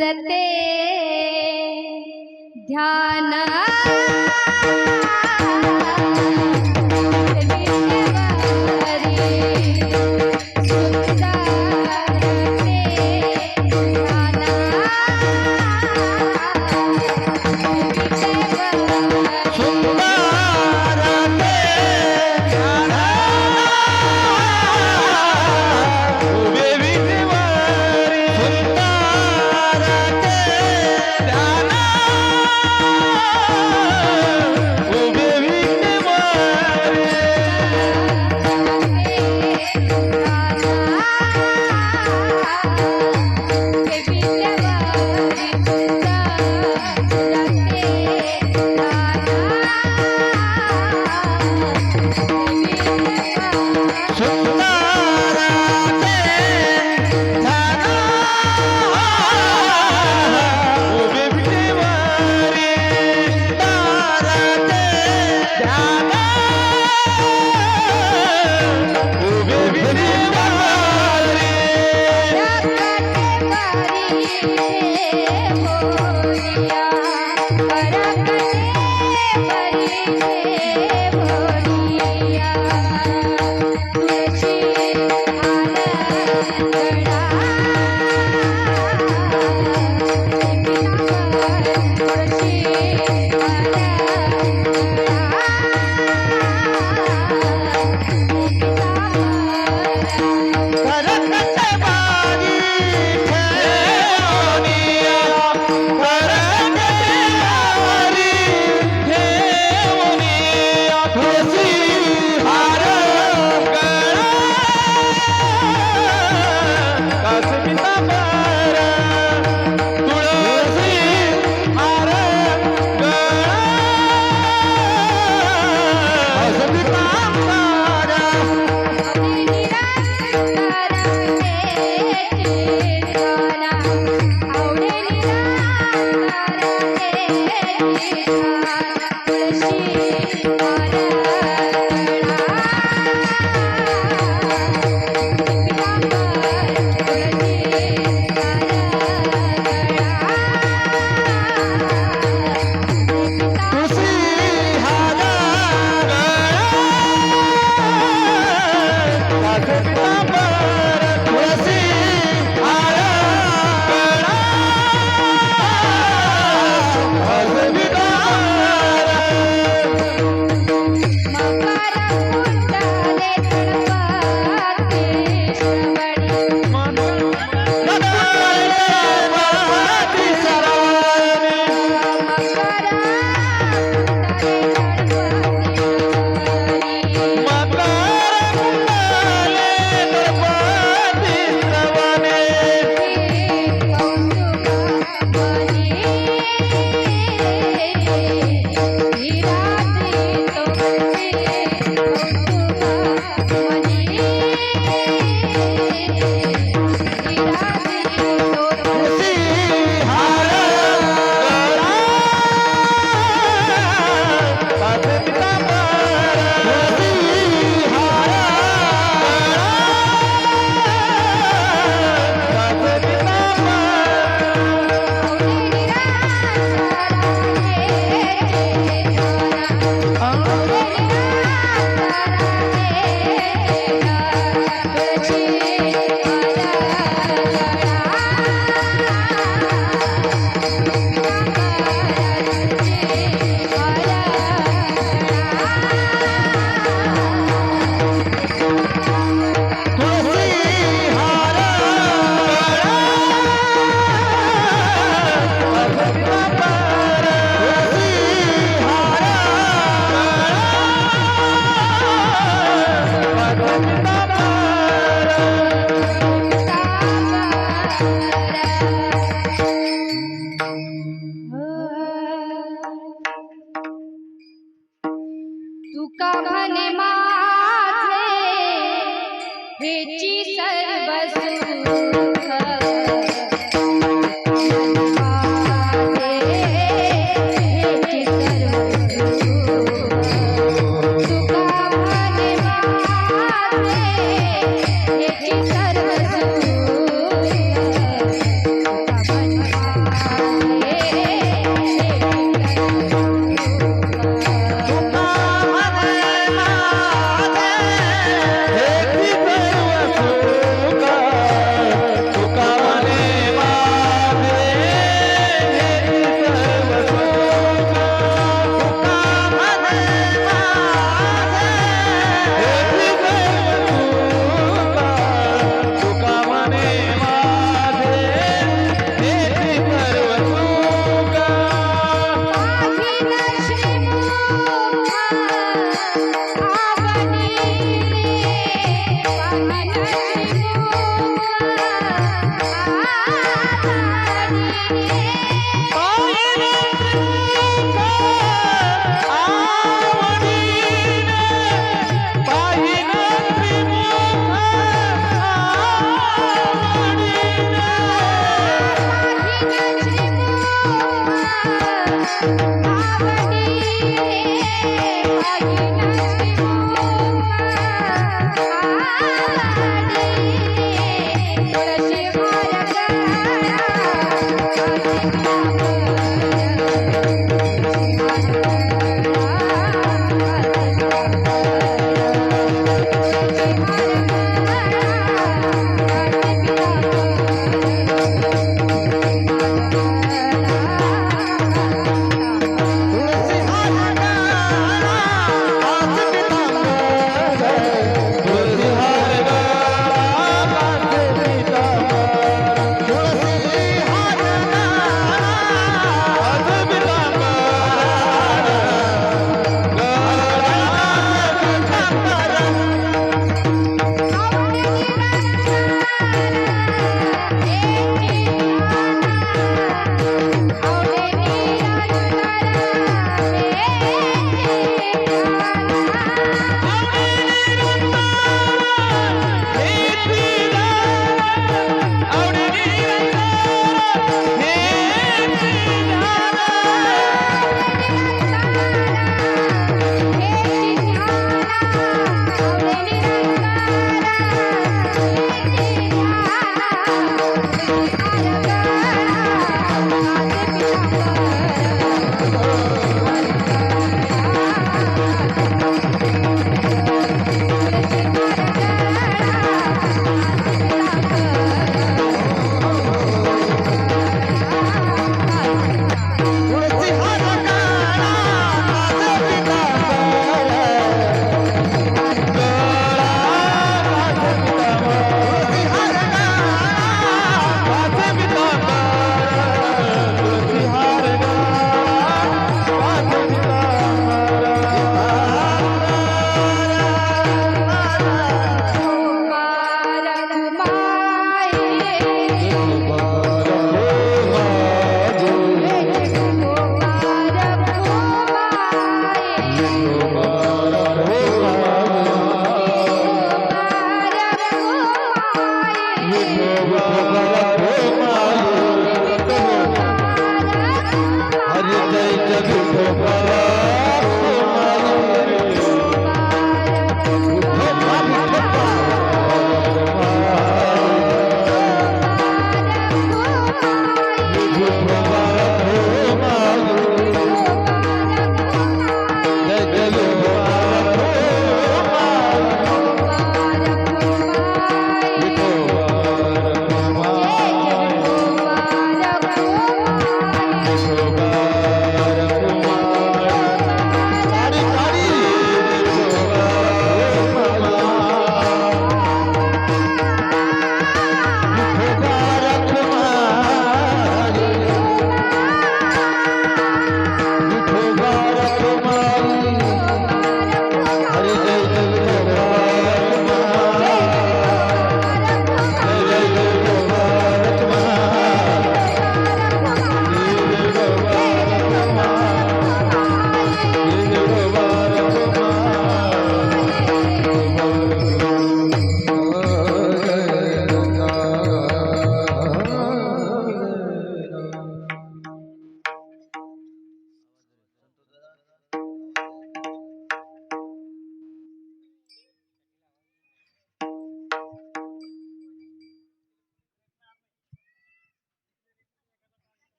रते ध्यान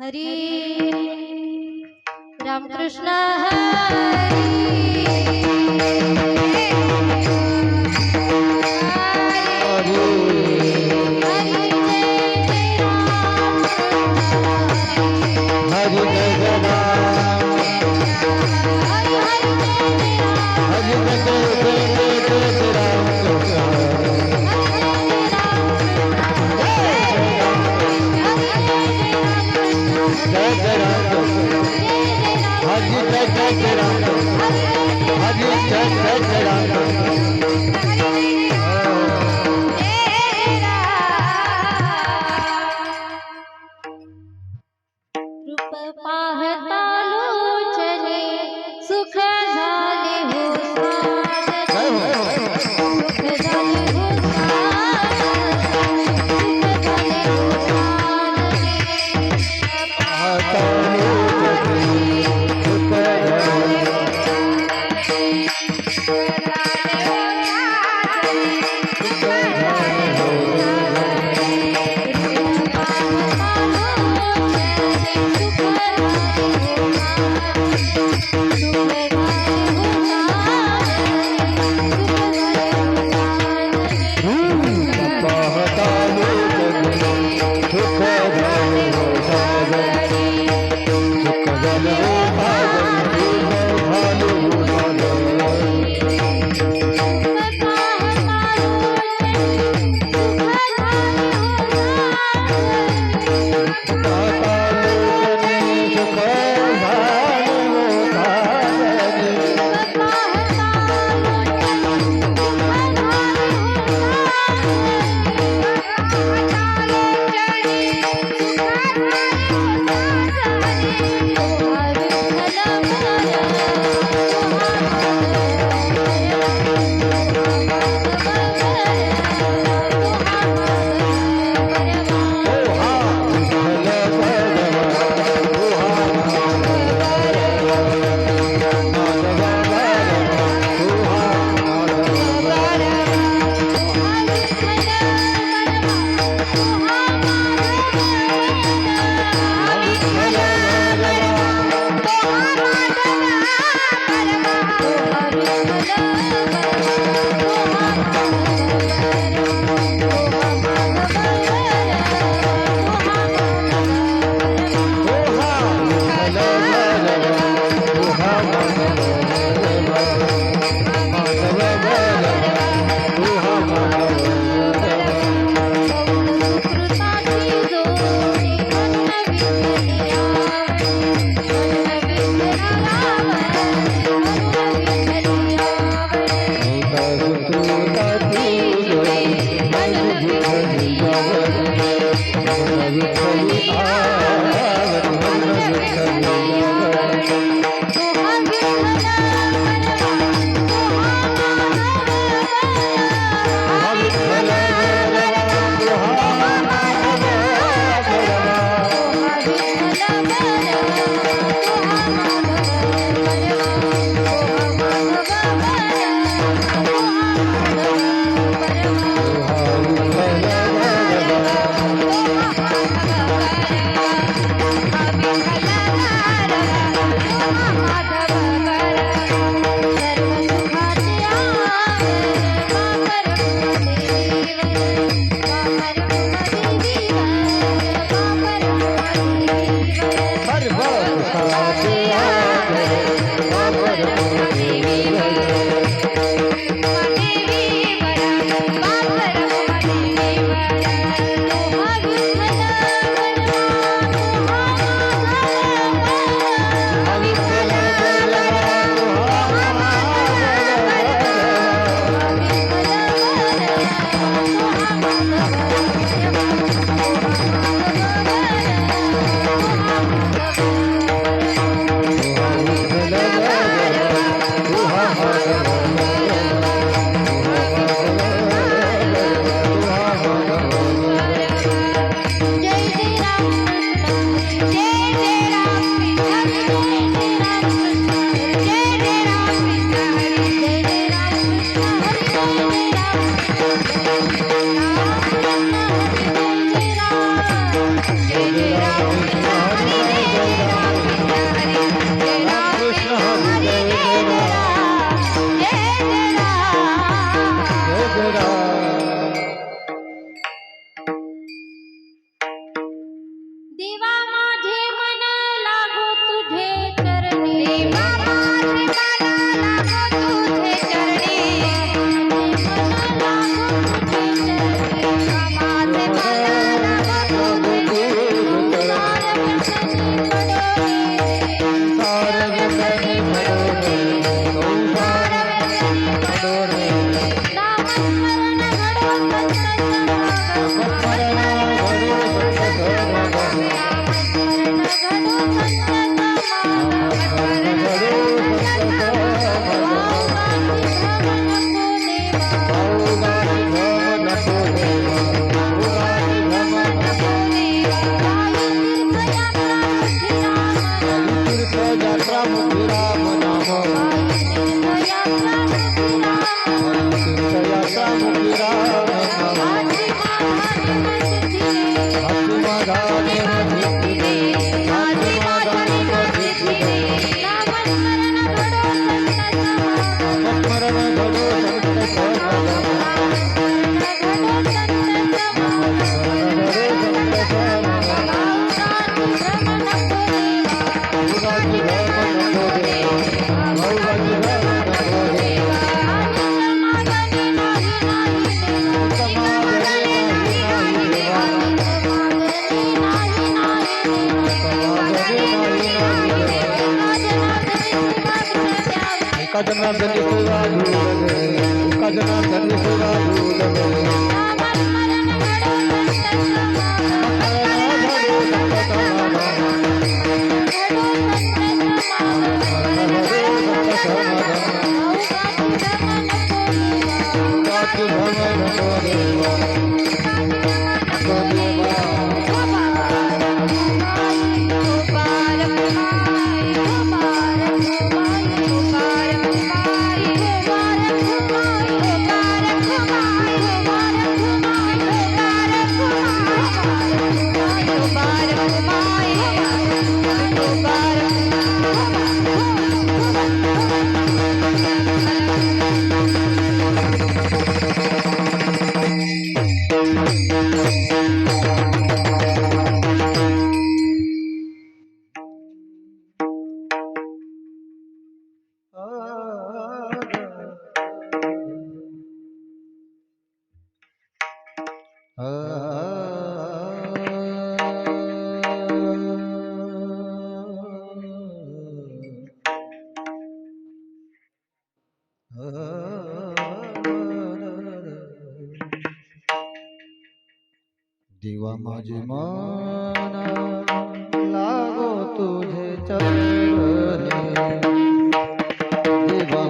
हरी रामकृष्ण हरी Hare जनार्दनी सेवा दूर जनार्दनी सेवा देवा माझे मन लागो तुझे चरणी देवा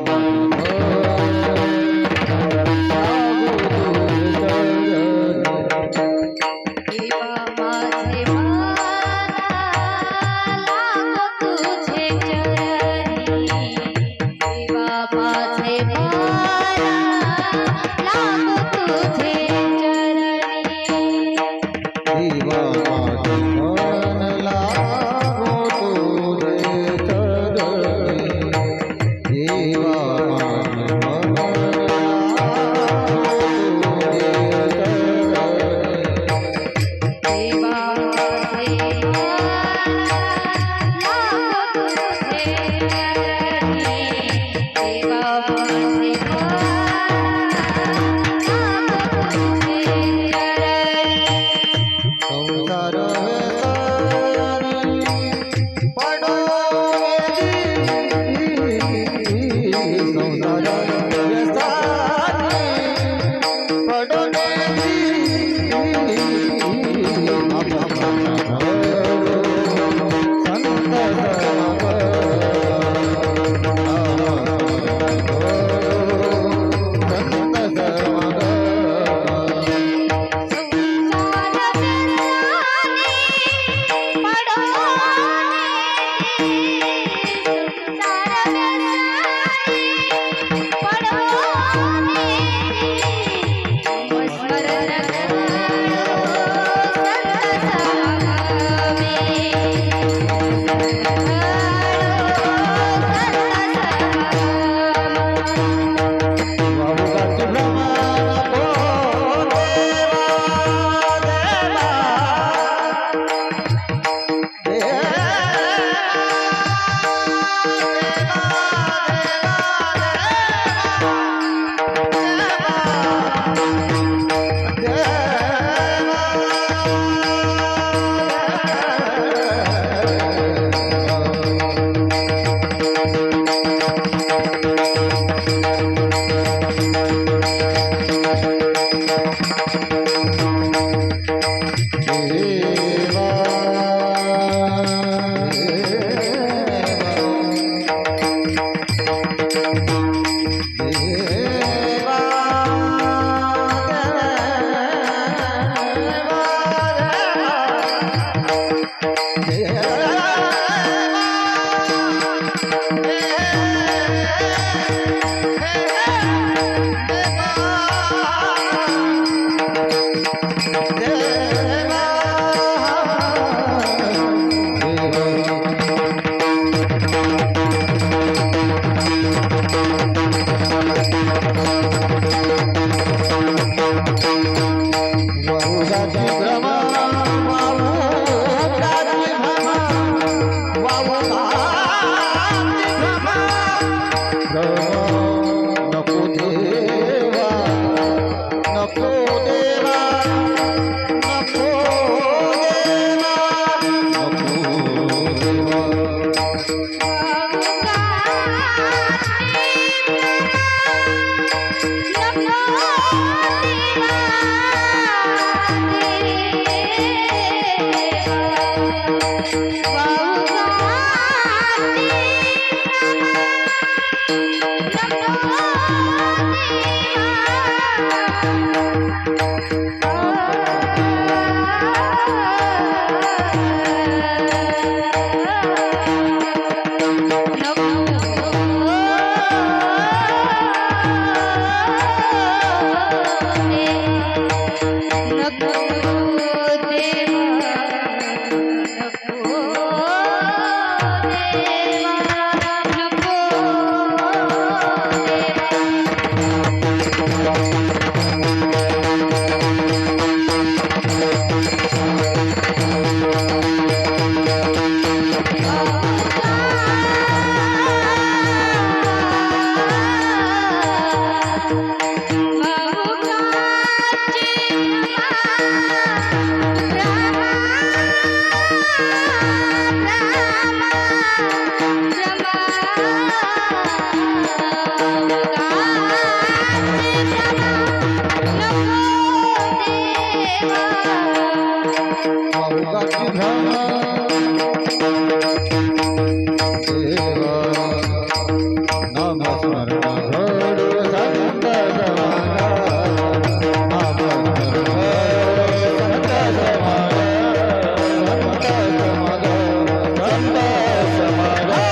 पांडुरंगाची ध्यान देवा नामस्मरण घडू संत समाना नामस्मरण संत समाना संत समाना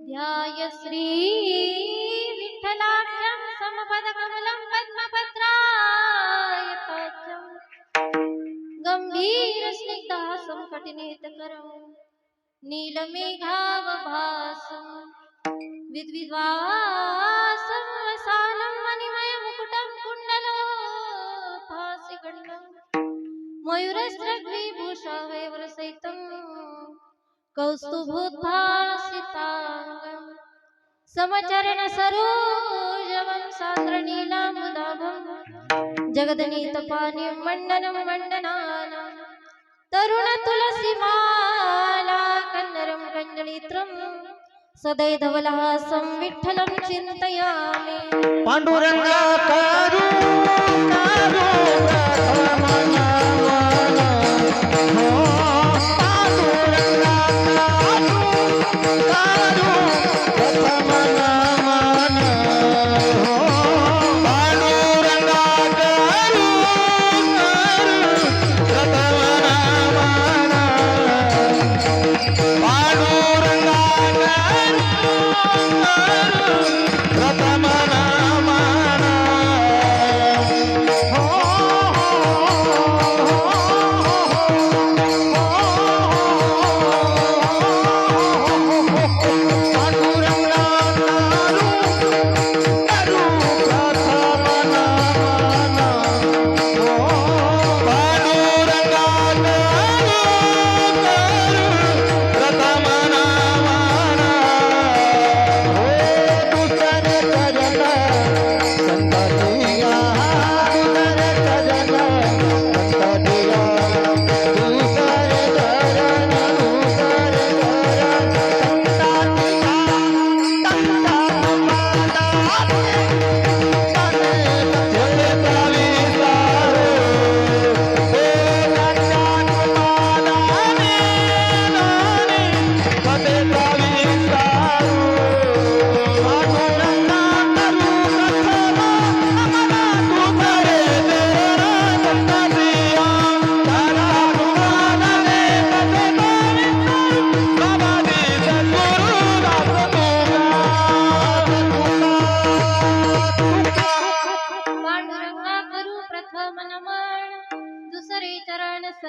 ध्याय श्री विठ्ठलाख्यं समपदकमलं पद्मपत्रायताख्यं गम्भीरस्निग्धहासं कटिनेत्रकरं नीलमेघावभासं विद्विद्वासं वसानं मणिमयमुकुटं कुण्डलोत्थासिगण्डं मयूरस्रग्विभूषावयवरसहितं कौस्तुभोद्भासिताङ्गं समचरण सरोजवं सान्द्रनीलामुदाभं जगदनीतपानीं मण्डनं मण्डनानां तरुणतुलसीमाला कन्नरं कञ्जनेत्रं सदैधवलहासं विठ्ठलं चिन्तयामि पांडुरंगा करू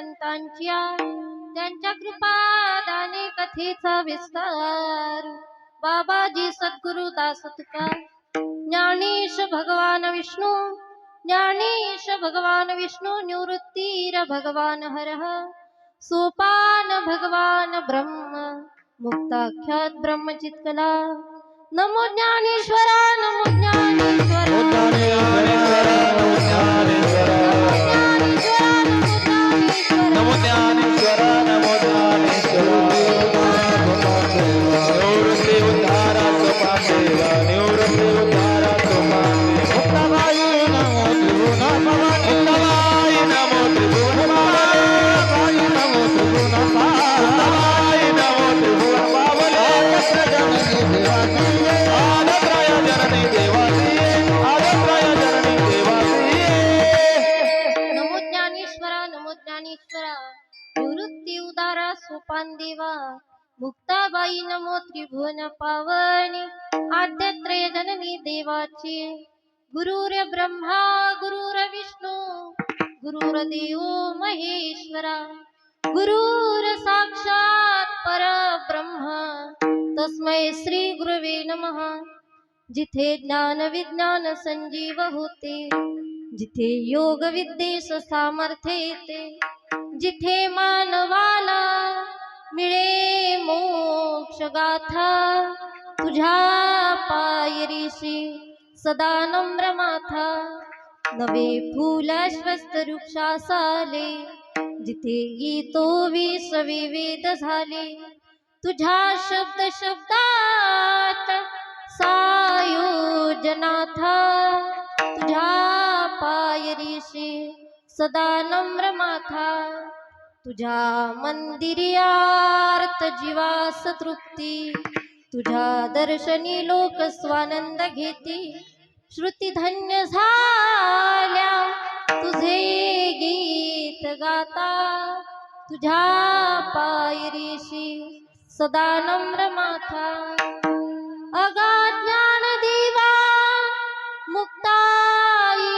संतांच्या त्यांच्या कृपादाने कथेचा विस्तार बाबाजी सद्गुरु दास तुका ज्ञानेश भगवान विष्णू ज्ञानेश भगवान विष्णू निवृत्तीर भगवान हरः सोपान भगवान ब्रह्म मुक्ताख्यात ब्रह्मचित्कला नमो ज्ञानेश्वरा नमो ज्ञानेश्वरा नमो ज्ञानेश्वरा नमो निवृत्ती उद्धारा सोपादेवा निवृत्ती उद्धारा सोपादेवा मुक्ताबाई नमो त्रिभुवन बाबले नमो त्रिभुवन बाबले आदत्राय जननी देवासी आदत्राय जननी देवासी नमो ज्ञानेश्वरा निवृत्ती उदारा सोपान देवा मुक्ताबाई नमो त्रिभुवन पावनी आद्यत्रय जननी देवाची गुरुर ब्रह्मा गुरुर विष्णू गुरुर्देव महेश्वरा गुरुर साक्षात परब्रह्म तस्मै श्री गुरवे नमः जिथे ज्ञान विज्ञान संजीव होते जिथे योग विद्येस सामर्थ्य येते जिथे मानवाला मिळे मोक्ष गाथा तुझ्या पायरीशी सदा नम्र माथा नवे फूल स्वस्त वृक्षासाले जिथे गीतो विश्वविवेद झाले तुझ्या शब्द शब्दात सायोजनाथा तुझ्या पायरीशी सदा नम्र माथा तुझ्या मंदिर्यार्थ जीवास तृप्ती तुझ्या दर्शनी लोक स्वानंद घेती श्रुती धन्य झाल्या तुझे गीत गाता तुझ्या पायरीशी सदा नम्र माथा अज्ञान दिवा मुक्ताई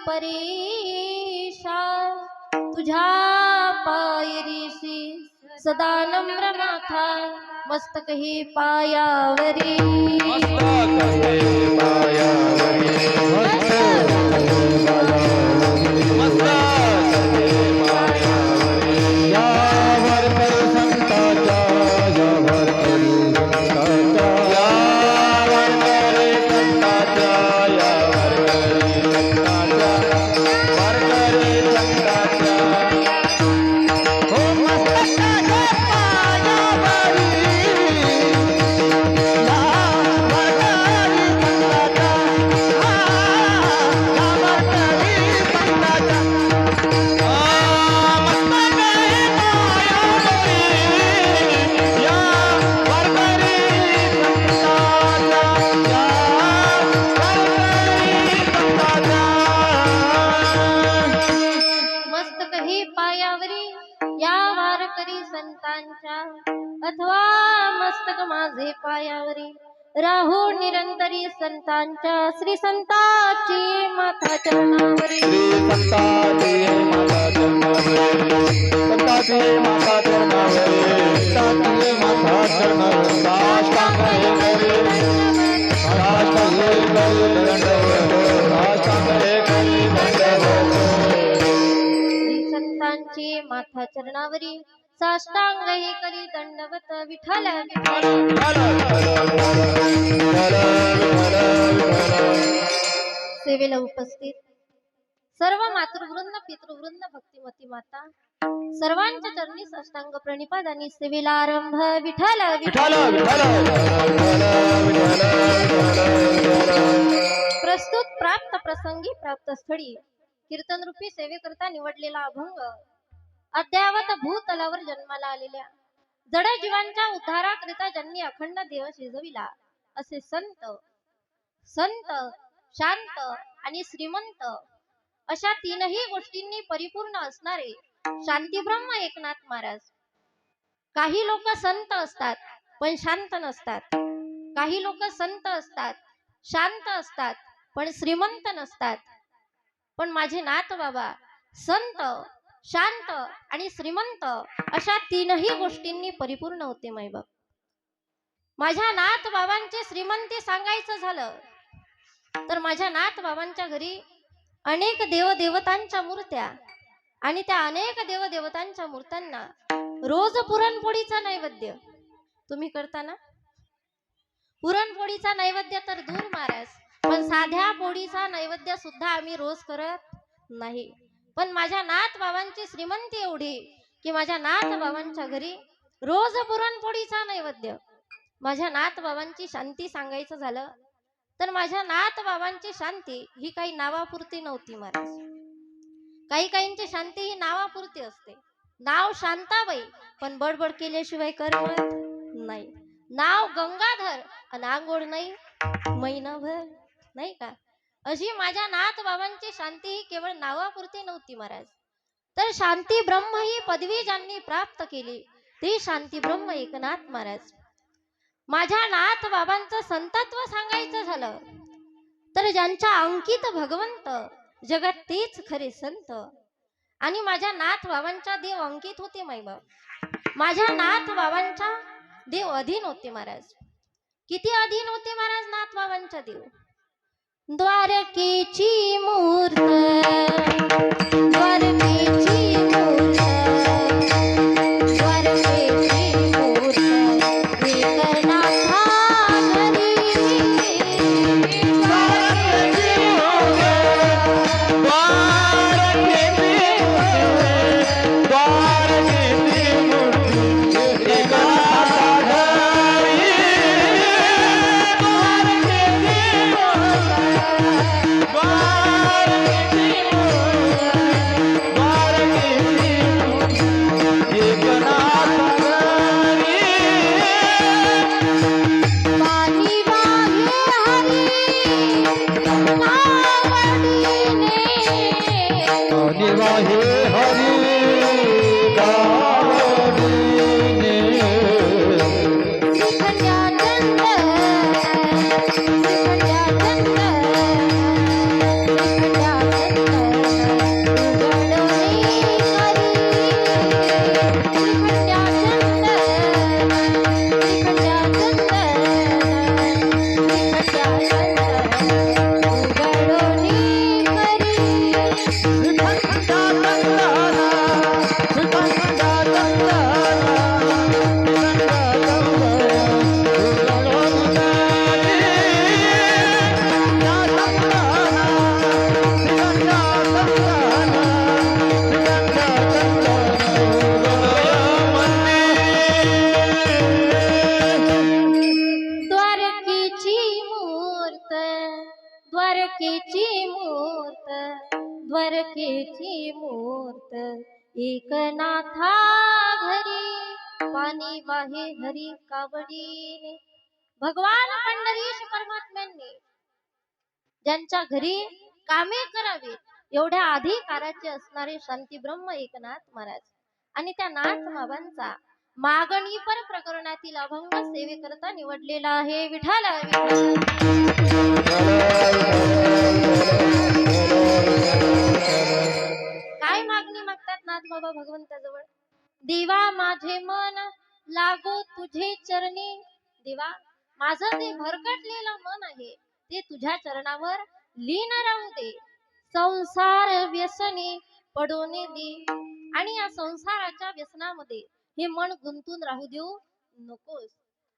परेशा तुझ्या पायरीशी सदा नम्र माथा मस्तक हे पायावरी अथवा मस्तक माझे पायावरी राहू निरंतरी संतांच्या श्री संताची माता चरणावरी संताची माता चरणावरी संताची माता चरणावरी संताची माता चरणावरी साष्टांग हे करी साष्टांग हे करी दंडवत साष्टांग हे करी दंडवत श्री संतांची माता चरणावरी साष्टांग हे करी दंडवत विठ्ठल सेवेला उपस्थित सर्व मातृवृंद पितृवृंद भक्तिमती माता सर्वांच्या चरणी साष्टांग प्रणिपात आणि सेवेला आरंभ विठ्ठल प्रस्तुत प्राप्त प्रसंगी प्राप्त स्थळी कीर्तन रूपी सेवेकरता निवडलेला अभंग अद्यावत भूतलावर जन्माला आलेल्या जड जीवांच्या उद्धाराकरिता ज्यांनी अखंड देह शिजविला असे संत शांत आणि श्रीमंत अशा तीनही गोष्टींनी परिपूर्ण असणारे शांतीब्रह्म एकनाथ महाराज. काही लोक संत असतात पण शांत नसतात, काही लोक संत असतात शांत असतात पण श्रीमंत नसतात. पण माझे नाथ बाबा संत शांत आणि श्रीमंत अशा तीनही गोष्टींनी परिपूर्ण होते माईबाप. माझ्या नाथ बाबांची श्रीमंती सांगायचं झालं तर माझ्या नाथ बाबांच्या घरी अनेक देवदेवतांच्या मूर्त्या आणि त्या अनेक देवदेवतांच्या मूर्त्यांना रोज पुरणपोळीचा नैवेद्य तुम्ही करता ना. पुरणपोळीचा नैवेद्य तर दूर महाराज, पण साध्या पोळीचा नैवेद्य सुद्धा आम्ही रोज करत नाही. पण माझ्या नाथ बाबांची श्रीमंती एवढी की माझ्या नाथ बाबांच्या घरी रोज पुरणपोळीचा नैवेद्य. माझ्या नाथ बाबांची शांती सांगायचं झालं तर माझ्या नाथ बाबांची शांती ही काही नावापुरती नव्हती महाराज. काही काहींची शांती ही नावापुरती असते. नाव शांताबाई पण बडबड केल्याशिवाय करमत नाही. नाव गंगाधर आणि आंघोळ नाही महिनाभर, नाही का. अशी माझ्या नाथ बाबांची शांती ही केवळ नावापुरती नव्हती महाराज. तर शांती ब्रह्म ही पदवी ज्यांनी प्राप्त केली ती शांती ब्रह्म एकनाथ महाराज. माझ्या नाथ बाबांचं संतत्व सांगायचं झालं तर ज्यांच्या अंकित भगवंत जगात तेच खरे संत. आणि माझ्या नाथ बाबांच्या देव अंकित होते माईबाप. माझ्या नाथ बाबांच्या देव अधीन होते महाराज. किती अधीन होते महाराज नाथ बाबांच्या देव. द्वारकेची मूर्त, द्वारकेची मूर्त, द्वारकेची मूर्त एकनाथा घरी. द्वारकेची मूर्त एकनाथा घरी. पाणी वाहे हरी कावडीने. भगवान पंढरीश परमात्म्यांनी ज्यांच्या घरी कामे करावी एवढ्या अधिकाराचे असणारे शांती ब्रह्म एकनाथ महाराज आणि त्या नाथ बाबांचा मागणी पर प्रकरणातील अभंग सेवेकरता निवडलेला आहे. विठ्ठल काय मागणी मागतात नाथ बाबा भगवंताजवळ. देवा माझे मन लागो तुझे चरणी. देवा माझं ते भरकटलेलं मन आहे ते तुझ्या चरणावर लीन राहू दे. संसार व्यसनी पडून दे. आणि या संसाराच्या व्यसनामध्ये हे मन गुंतून राहू देऊ नकोस.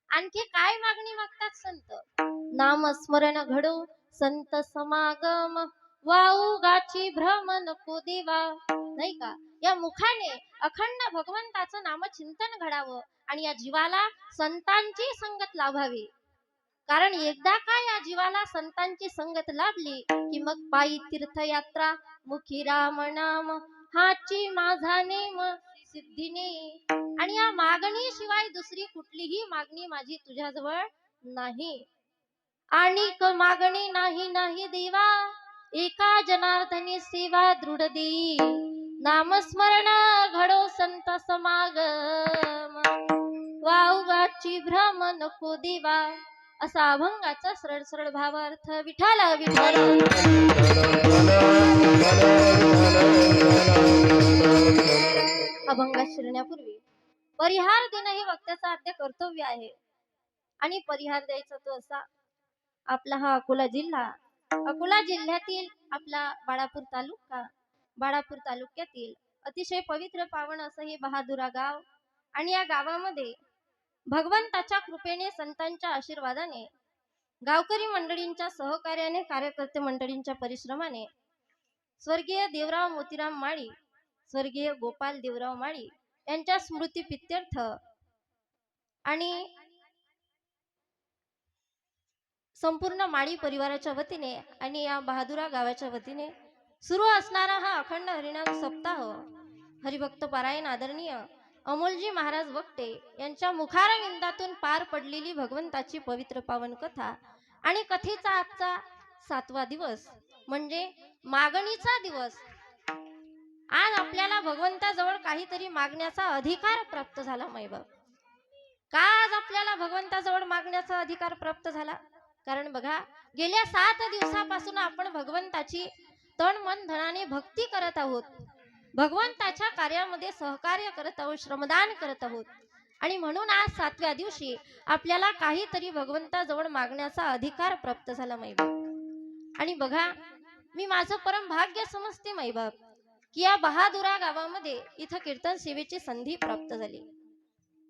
आणखी काय मागणी मागतात संत. नामस्मरण घडो संत समागम वाऊगाची भ्रम नको देवा. नाही का. या मुखाने अखंड भगवंताचं नामचिंतन घडावं आणि या जीवाला संतांची संगत लाभावी. कारण एकदा का या जीवाला संतांची संगत लाभली की मग पायी तीर्थयात्रा मुखी राम नाम हाची माझा नेम सिद्धीने. आणि या मागणी शिवाय दुसरी कुठलीही मागणी माझी तुझ्याजवळ नाही. आणि मागणी नाही नाही देवा एका जनार्दनी सेवा दृढ देई. नामस्मरण घडो संत समागम वाऊगाची भ्रम नको देवा. असा अभंगाचा सरळ सरळ भावार्थ. विठ्ठल विठ्ठल. अभंगात शिरण्यापूर्वी परिहार देणं हे वक्त्याचं आद्य कर्तव्य आहे. आणि परिहार द्यायचा तो असा, आपला हा अकोला जिल्हा, अकोला जिल्ह्यातील आपला बाळापूर तालुक्यातील अतिशय पवित्र पावन असं हे बहादुरा गाव. आणि या गावामध्ये भगवंताच्या कृपेने, संतांच्या आशीर्वादाने, गावकरी मंडळींच्या सहकार्याने, कार्यकर्ते मंडळींच्या परिश्रमाने स्वर्गीय देवराव मोतीराम माळी, स्वर्गीय गोपाल देवराव माळी यांच्या स्मृती प्रित्यर्थ आणि संपूर्ण माळी परिवाराच्या वतीने आणि या बहादुरा गावाच्या वतीने सुरू असणारा हा अखंड हरिनाम सप्ताह, हरिभक्त पारायण आदरणीय अमोलजी महाराज वक्ते यांच्या मुखारविंदातून पार पडलेली भगवंताची पवित्र पावन कथा आणि कथेचा आजचा 7वा दिवस म्हणजे मागणीचा दिवस. आज आपल्याला भगवंताजवळ काहीतरी मागण्याचा अधिकार प्राप्त झाला. मायबाप, का आज आपल्याला भगवंताजवळ मागण्याचा अधिकार प्राप्त झाला? कारण बघा, गेल्या 7 दिवसापासून आपण भगवंताची तन मन धनाने भक्ती करत आहोत, भगवंताच्या कार्यामध्ये सहकार्य करत आहोत, श्रमदान करत आहोत. आणि म्हणून आज 7व्या दिवशी आपल्याला काहीतरी भगवंताजवळ मागण्याचा अधिकार प्राप्त झाला. मायबाप, आणि बघा, मी माझं परम भाग्य समजते मायबाप की या बहादुरा गावामध्ये इथं कीर्तन सेवेची संधी प्राप्त झाली.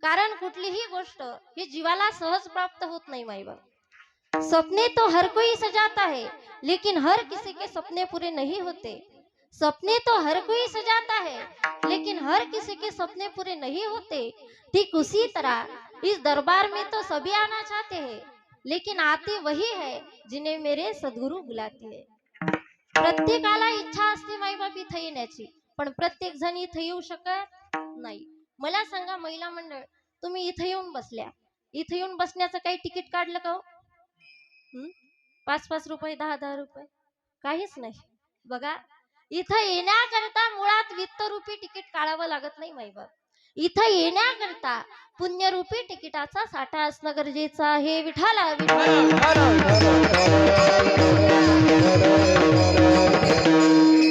कारण कुठलीही गोष्ट ही जीवाला सहज प्राप्त होत नाही. मायबाप, सपने तो हर कोई सजाता है, लेकिन हर किसी के सपने पूरे नहीं होते. सपने तो हर कोई सजाता है, लेकिन हर किसी के सपने पूरे नहीं होते. ठीक उसी तरह इस दरबार में तो सभी आना चाहते हैं, लेकिन आते वही है जिन्हें मेरे सद्गुरु बुलाते हैं. प्रत्येकाला इच्छा असते माईबाप इथं येण्याची, पण प्रत्येक जण इथं येऊ शकत नाही. मला सांगा महिला मंडळ, तुम्ही इथं येऊन बसल्या, इथं येऊन बसण्याचं काही तिकीट काढलं का? 5-5 रुपये, 10-10 रुपये, काहीच नाही. बघा, इथं येण्याकरता मुळात वित्तरूपी तिकीट काढावं लागत नाही. माईबाप, इथं येण्याकरता पुण्यरूपी तिकिटाचा साठा असणं गरजेचं आहे. विठाला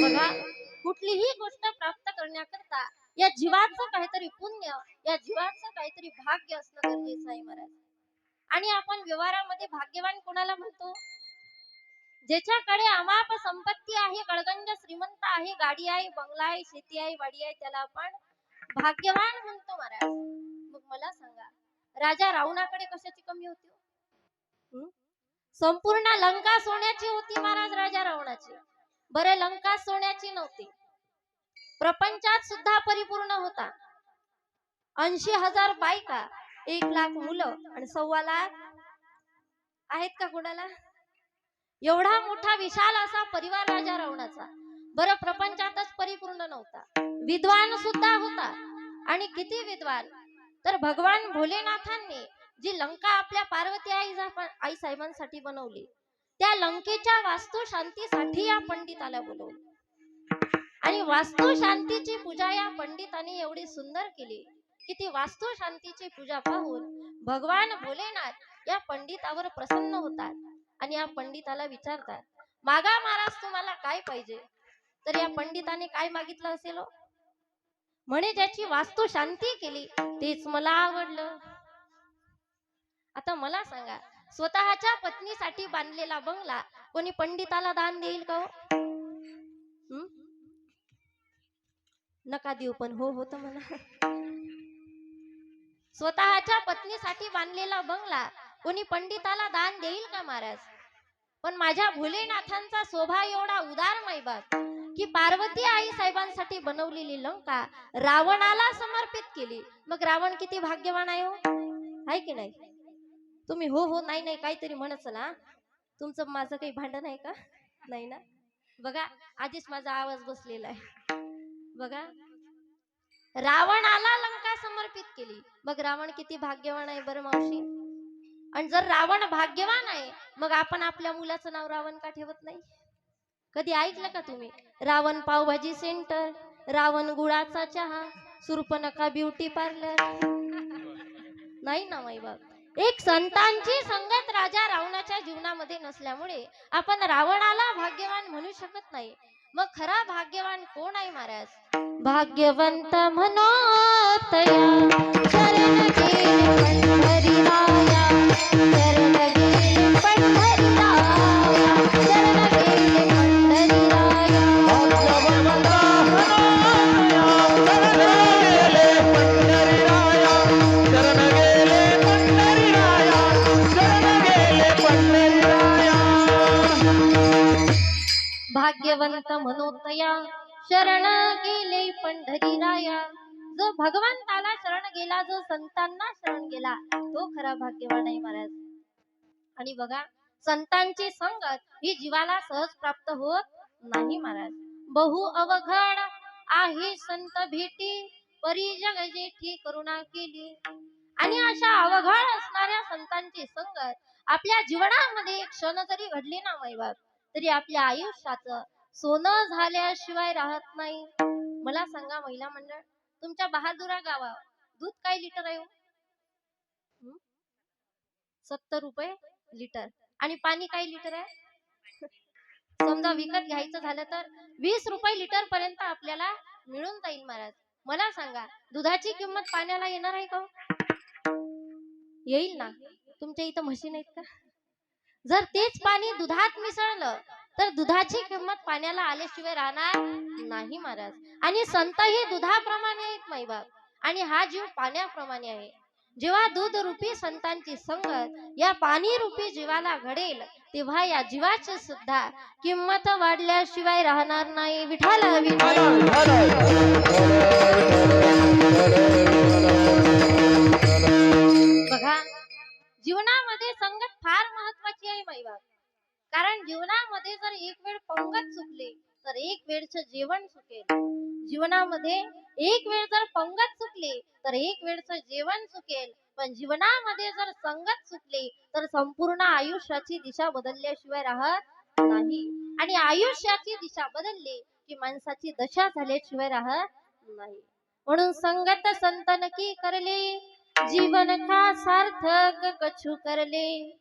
बघा, कुठलीही गोष्ट प्राप्त करण्याकरता या जीवाचं काहीतरी पुण्य, या जीवाचं काहीतरी भाग्य असणं गरजेचं आहे महाराज. आणि आपण व्यवहारामध्ये भाग्यवान कोणाला म्हणतो? ज्याच्याकडे अमाप संपत्ती आहे, गळगंज श्रीमंत आहे, गाडी आहे, बंगला आहे, शेती आहे, वाडी आहे, त्याला आपण भाग्यवान म्हणतो महाराज. मग मला सांगा, राजा रावणाकडे कशाची कमी होती? संपूर्ण लंका सोन्याची होती महाराज राजा रावणाची. बरं, लंका सोन्याची नव्हती, प्रपंचात सुद्धा परिपूर्ण होता. 80,000 बायका, 1,00,000 मुलं आणि 1.25 लाख आहेत का कोणाला? एवढा मोठा विशाल असा परिवार राजा रावणाचा. बरं, प्रपंचातच परिपूर्ण नव्हता, विद्वान सुद्धा होता. आणि किती विद्वान, तर भगवान भोलेनाथांनी जी लंका आपल्या पार्वती आई साहेबांसाठी बनवली, त्या लंकेच्या वास्तू शांतीसाठी या पंडिताला बोलवलं. आणि वास्तू शांतीची पूजा या पंडितांनी एवढी सुंदर केली की ती वास्तू शांतीची पूजा पाहून भगवान भोलेनाथ या पंडितावर प्रसन्न होतात. आणि या पंडिताला विचारतात, मागा महाराज तुम्हाला काय पाहिजे? तर या पंडिताने काय मागितलं असेल? म्हणे, ज्याची वास्तू शांती केली तेच मला आवडलं. आता मला सांगा, स्वतःच्या पत्नीसाठी बांधलेला बंगला कोणी पंडिताला दान देईल का? नका देऊ, पण हो होतं म्हणा. स्वतःच्या पत्नीसाठी बांधलेला बंगला कोणी पंडिताला दान देईल का महाराज? पण माझ्या भोलेनाथांचा स्वभाव एवढा उदार माईबाप की पार्वती आई साहेबांसाठी बनवलेली लंका रावणाला समर्पित केली. मग रावण किती भाग्यवान आहे हो, आहे की नाही? तुम्ही हो हो नाही नाही काहीतरी म्हणत ना. तुमचं माझं काही भांडण आहे का? नाही ना. बघा, आधीच माझा आवाज बसलेला आहे. बघा, रावणाला लंका समर्पित केली, मग रावण किती भाग्यवान आहे बरं मावशी? आणि जर रावण भाग्यवान आहे, मग आपण आपल्या मुलाचं नाव रावण का ठेवत नाही? कधी ऐकलं का तुम्ही? रावण पावभाजी सेंटर, रावण गुळाचा चहा, सुरपनका ब्युटी पार्लर, नाही ना माईबाप. एक संतांची संगत राजा रावणाच्या जीवनामध्ये नसल्यामुळे आपण रावणाला भाग्यवान म्हणू शकत नाही. मग खरा भाग्यवान कोण आहे महाराज? भाग्यवंत म्हणोतया शरण गेले पंढरीराया, शरण गेले पंढरीराया, शरण गेले पंढरीराया. भाग्यवंत म्हणोतया शरण गेले पंढरीराया. जो भगवंताला शरण गेला, जो संतांना शरण गेला, तो खरा भाग्यवान आहे महाराज. आणि बघा, संतांची संगत ही जीवाला सहज प्राप्त होत नाही महाराज. बहु अवघड आहे संत भेटी, परी जग जेठी करुणा केली. आणि अशा अवघड असणाऱ्या संतांची संगत आपल्या जीवनामध्ये एक क्षण जरी घडली ना मैबाप, तरी आपल्या आयुष्याचं सोनं झाल्याशिवाय राहत नाही. मला सांगा महिला मंडळ, तुमच्या बहादुरा गावात दूध काय लिटर आहे? 70 रुपये लिटर. आणि पाणी काय लिटर आहे? समजा विकत घ्यायचं झालं तर 20 रुपये लिटर पर्यंत आपल्याला मिळून जाईल महाराज. मला सांगा, दुधाची किंमत पाण्याला येणार आहे का? येईल ना. तुमच्या इथं म्हशी आहेत का? जर तेच पाणी दुधात मिसळलं तर दुधाची किंमत पाण्याला आल्याशिवाय राहणार नाही महाराज. आणि संत हे दुधाप्रमाणे आहेत मैबाप, आणि हा जीव पाण्याप्रमाणे आहे. जेव्हा दूध रूपी संतांची संगत या पाणी रूपी जीवाला घडेल, तेव्हा या जीवाची सुद्धा किंमत वाढल्याशिवाय राहणार नाही. विठाला बघा, जीवनामध्ये संगत फार महत्वाची आहे मैबाप. कारण जीवनामध्ये जर एक वेळ पंगत चुकली तर एक वेळचं जेवण चुकेल. जीवनामध्ये एक वेळ जर पंगत चुकली तर एक वेळचं जेवण चुकेल. पण जीवनामध्ये जर संगत चुकली तर संपूर्ण आयुष्याची दिशा बदलल्याशिवाय राहत नाही. आणि आयुष्याची दिशा बदलली की माणसाची दशा झाल्याशिवाय राहत नाही. म्हणून संगत संतन की करले, जीवन का सार्थक कछु करले.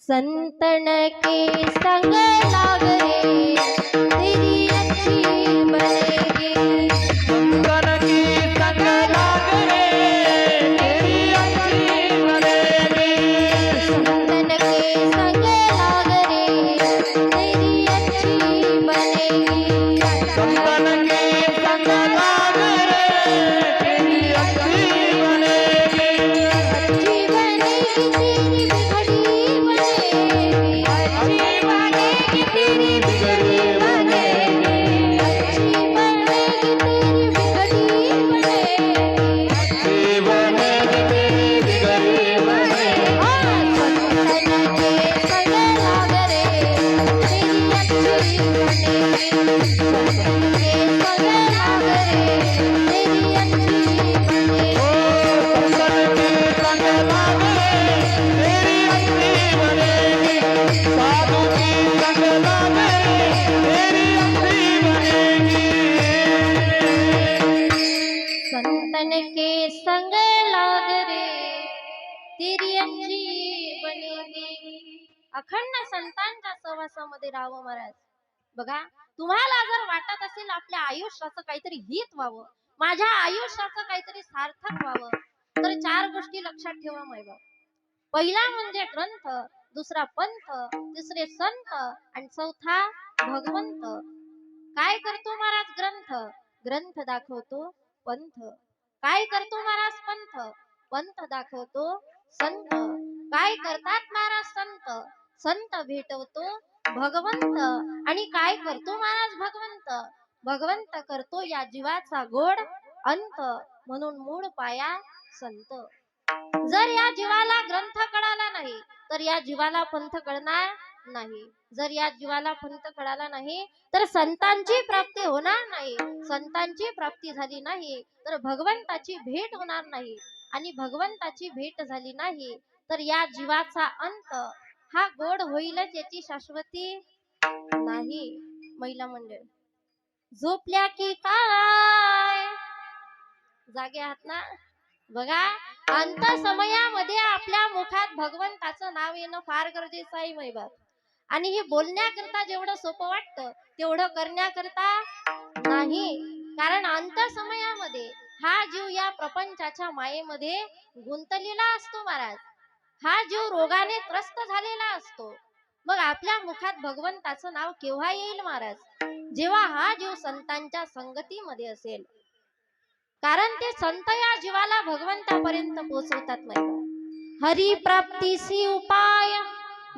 संतन के संग लाग रे, तेरी अच्छी बनेगी. संतन की संग लाग रे, तेरी अच्छी बनेगी. संतन के संग लाग रे, तेरी अच्छी बनेगी. संतन की संग लाग रे, तेरी अच्छी बनेगी. अच्छी बनेगी तेरी बिगड़ी बनेगी. अच्छी बनेगी तेरी बिगड़ी बनेगी. अच्छी बनेगी तेरी बिगड़ी बनेगी. अच्छी बनेगी तेरी बिगड़ी बनेगी. संतन के संग लाग रे, तेरी अच्छी बनेगी. संतन के संग लाग रे, तेरी अच्छी बनेगी. संतन की संग लाग रे, तेरी अच्छी बनेगी. साधु की संग लाग रे, तेरी अच्छी बनेगी. संतन के संग लाग रे, तेरी अच्छी बनेगी. अखंड संतांच्या सहवासामध्ये राहावं महाराज. बघा, तुम्हाला जर वाटत असेल आपल्या आयुष्याचं काहीतरी हित व्हावं, माझ्या आयुष्याचं काहीतरी सार्थक व्हावं, तर 4 गोष्टी लक्षात ठेवा मैबाप. पहिला म्हणजे ग्रंथ, दुसरा पंथ, तिसरे संत आणि चौथा भगवंत. काय करतो महाराज ग्रंथ? ग्रंथ दाखवतो पंथ. काय करतो महाराज पंथ? पंथ दाखवतो संत. काय करतात महाराज संत? संत भेटवतो भगवंत. आणि काय करतो महाराज भगवंत? भगवंत करतो या जीवाचा गोड अंत. म्हणून मूळ पाया संत. जर या जीवाला ग्रंथ कळाला नाही तर या जीवाला पंथ कळणार नाही. जर या जीवाला पंथ कळाला नाही तर संतांची प्राप्ती होणार नाही. संतांची प्राप्ती झाली नाही तर भगवंताची भेट होणार नाही. आणि भगवंताची भेट झाली नाही तर या जीवाचा अंत हा गोड होईलच, याची शाश्वती नाही. महिला मंडळ, झोपल्या की काय? जागे आहात ना? बघा, अंत समयामध्ये आपल्या मुखात भगवंताचं नाव येणं फार गरजेचं आहे मैबाप. आणि हे बोलण्याकरता जेवढं सोपं वाटतं तेवढं करण्याकरता नाही. कारण अंतर समयामध्ये हा जीव या प्रपंचाच्या मायेमध्ये गुंतलेला असतो महाराज. हा जीव रोगाने त्रस्त झालेला असतो. मग आपल्या मुखात भगवंताचं नाव केव्हा येईल महाराज? जेव्हा हा जीव संतांच्या संगतीमध्ये असेल. कारण ते संत या जीवाला भगवंतापर्यंत पोहोचवतात नाही. हरी प्राप्तीसी उपाय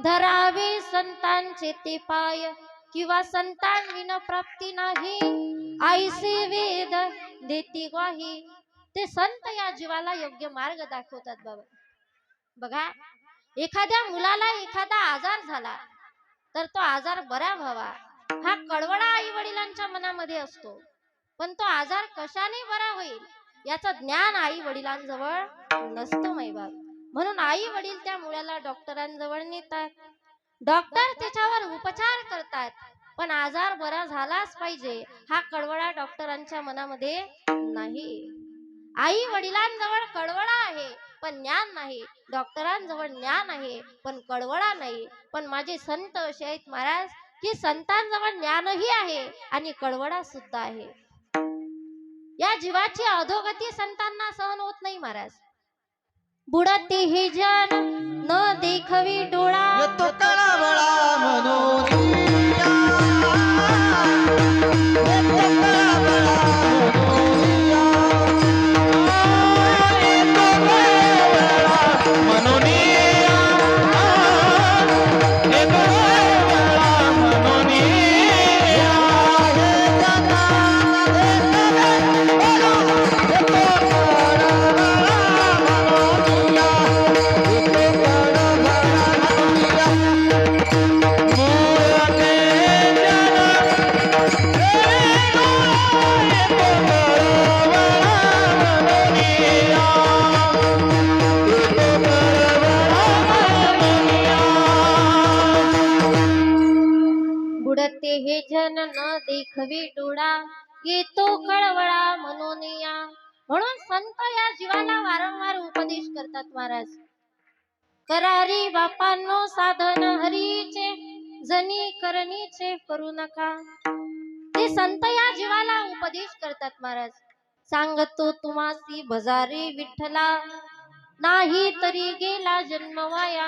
धरावे संतांचे ते पाय, किंवा संतांविना प्राप्ती नाही आईसे वेद देती ग्वाही. ते संत या जीवाला योग्य मार्ग दाखवतात बाबा. बघा, एखाद्या मुलाला एखादा आजार झाला तर तो आजार बरा व्हावा हा कळवळा आई वडिलांच्या मनामध्ये असतो. पण तो आजार कशाने बरा होईल याचं ज्ञान आई वडिलांजवळ नसतं मैबाप. म्हणून आई वडील त्या मुलाला डॉक्टरांजवळ नेतात. डॉक्टर त्याच्यावर उपचार करतात. पण आजार बरा झालाच पाहिजे हा कळवळा डॉक्टरांच्या मनामध्ये नाही. आई वडिलांजवळ कळवळा आहे पण ज्ञान नाही. डॉक्टरांजवळ ज्ञान आहे पण कळवळा नाही. पण माझे संत असे आहेत महाराज की संतांजवळ ज्ञानही आहे आणि कळवळा सुद्धा आहे. या जीवाची अधोगती संतांना सहन होत नाही महाराज. बुडते हे जन न देखवी डोळा, येतो कळवळा म्हणून बुडते हे जन न देखवी डोळा, येतो कळवळा म्हणून या. म्हणून संत या जीवाला वारंवार उपदेश करतात महाराज. करारी बापांनो साधन हरीचे, जनी करणीचे करू नका. ते संत या जीवाला उपदेश करतात महाराज. सांगतो तुम्हासी भजारी विठ्ठला, नाही तरी गेला जन्म वाया.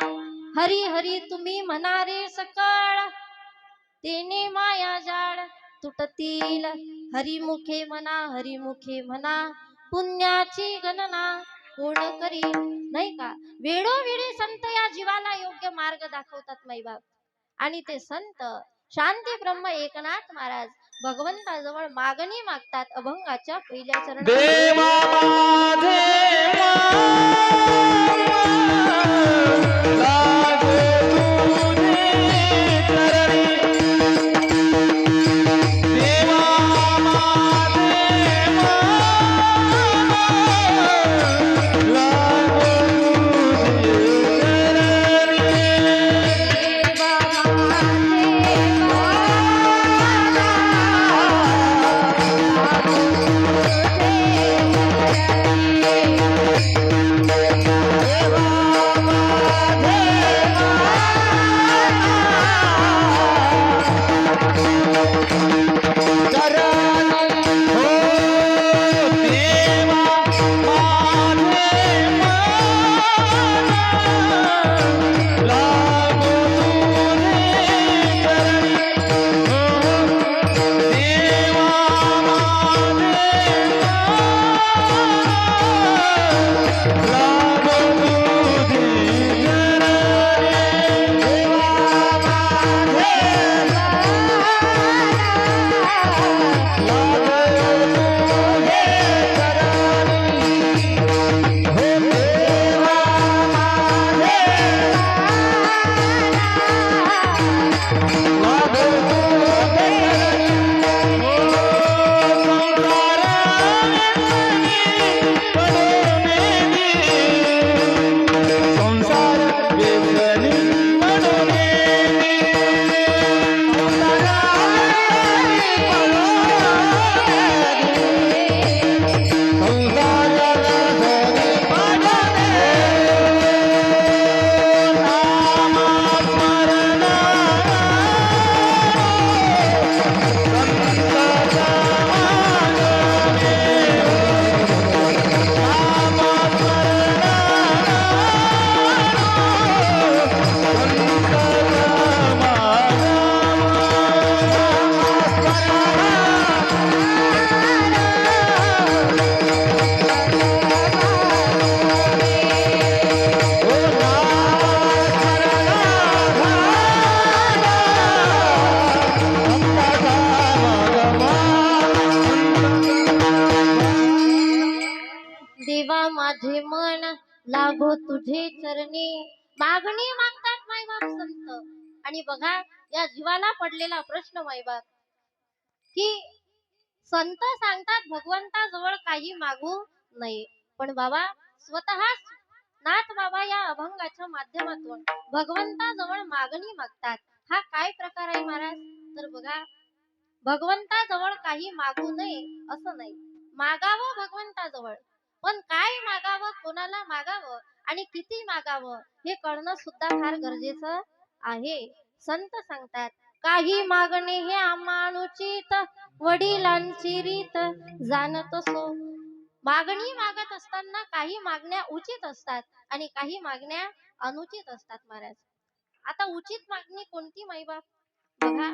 हरी हरी तुम्ही म्हणारे सकळ, तेने माया जाळ तुटतील. हरिमुखे म्हणा हरिमुखे म्हणा, पुण्याची गणना कोण करी. नाही का? वेळोवेळी संत या जीवाला योग्य मार्ग दाखवतात मैबाप. आणि ते संत शांती ब्रह्म एकनाथ महाराज भगवंताजवळ मागणी मागतात अभंगाच्या पहिल्या चरणात. देवा माझे देवा माझे मन लागो तुझे चरणी. मागणी मागतात मायबाप संत. आणि बघा या जीवाला पडलेला प्रश्न मायबाप की संत सांगतात भगवंताजवळ काही मागू नये, पण बाबा स्वतः नाथ बाबा या अभंगाच्या माध्यमातून भगवंताजवळ मागणी मागतात. हा काय प्रकार आहे महाराज? तर बघा भगवंताजवळ काही मागू नये असं नाही, मागावं भगवंताजवळ, पण काय मागावं, कोणाला मागावं आणि किती मागावं हे कळणं सुद्धा फार गरजेचं आहे. संत सांगतात काही मागणे हे अमानुचित, वडिलांची रीत जाणत सो. मागणी मागत असताना काही मागण्या उचित असतात आणि काही मागण्या अनुचित असतात महाराज. आता उचित मागणी कोणती माईबाप? बघा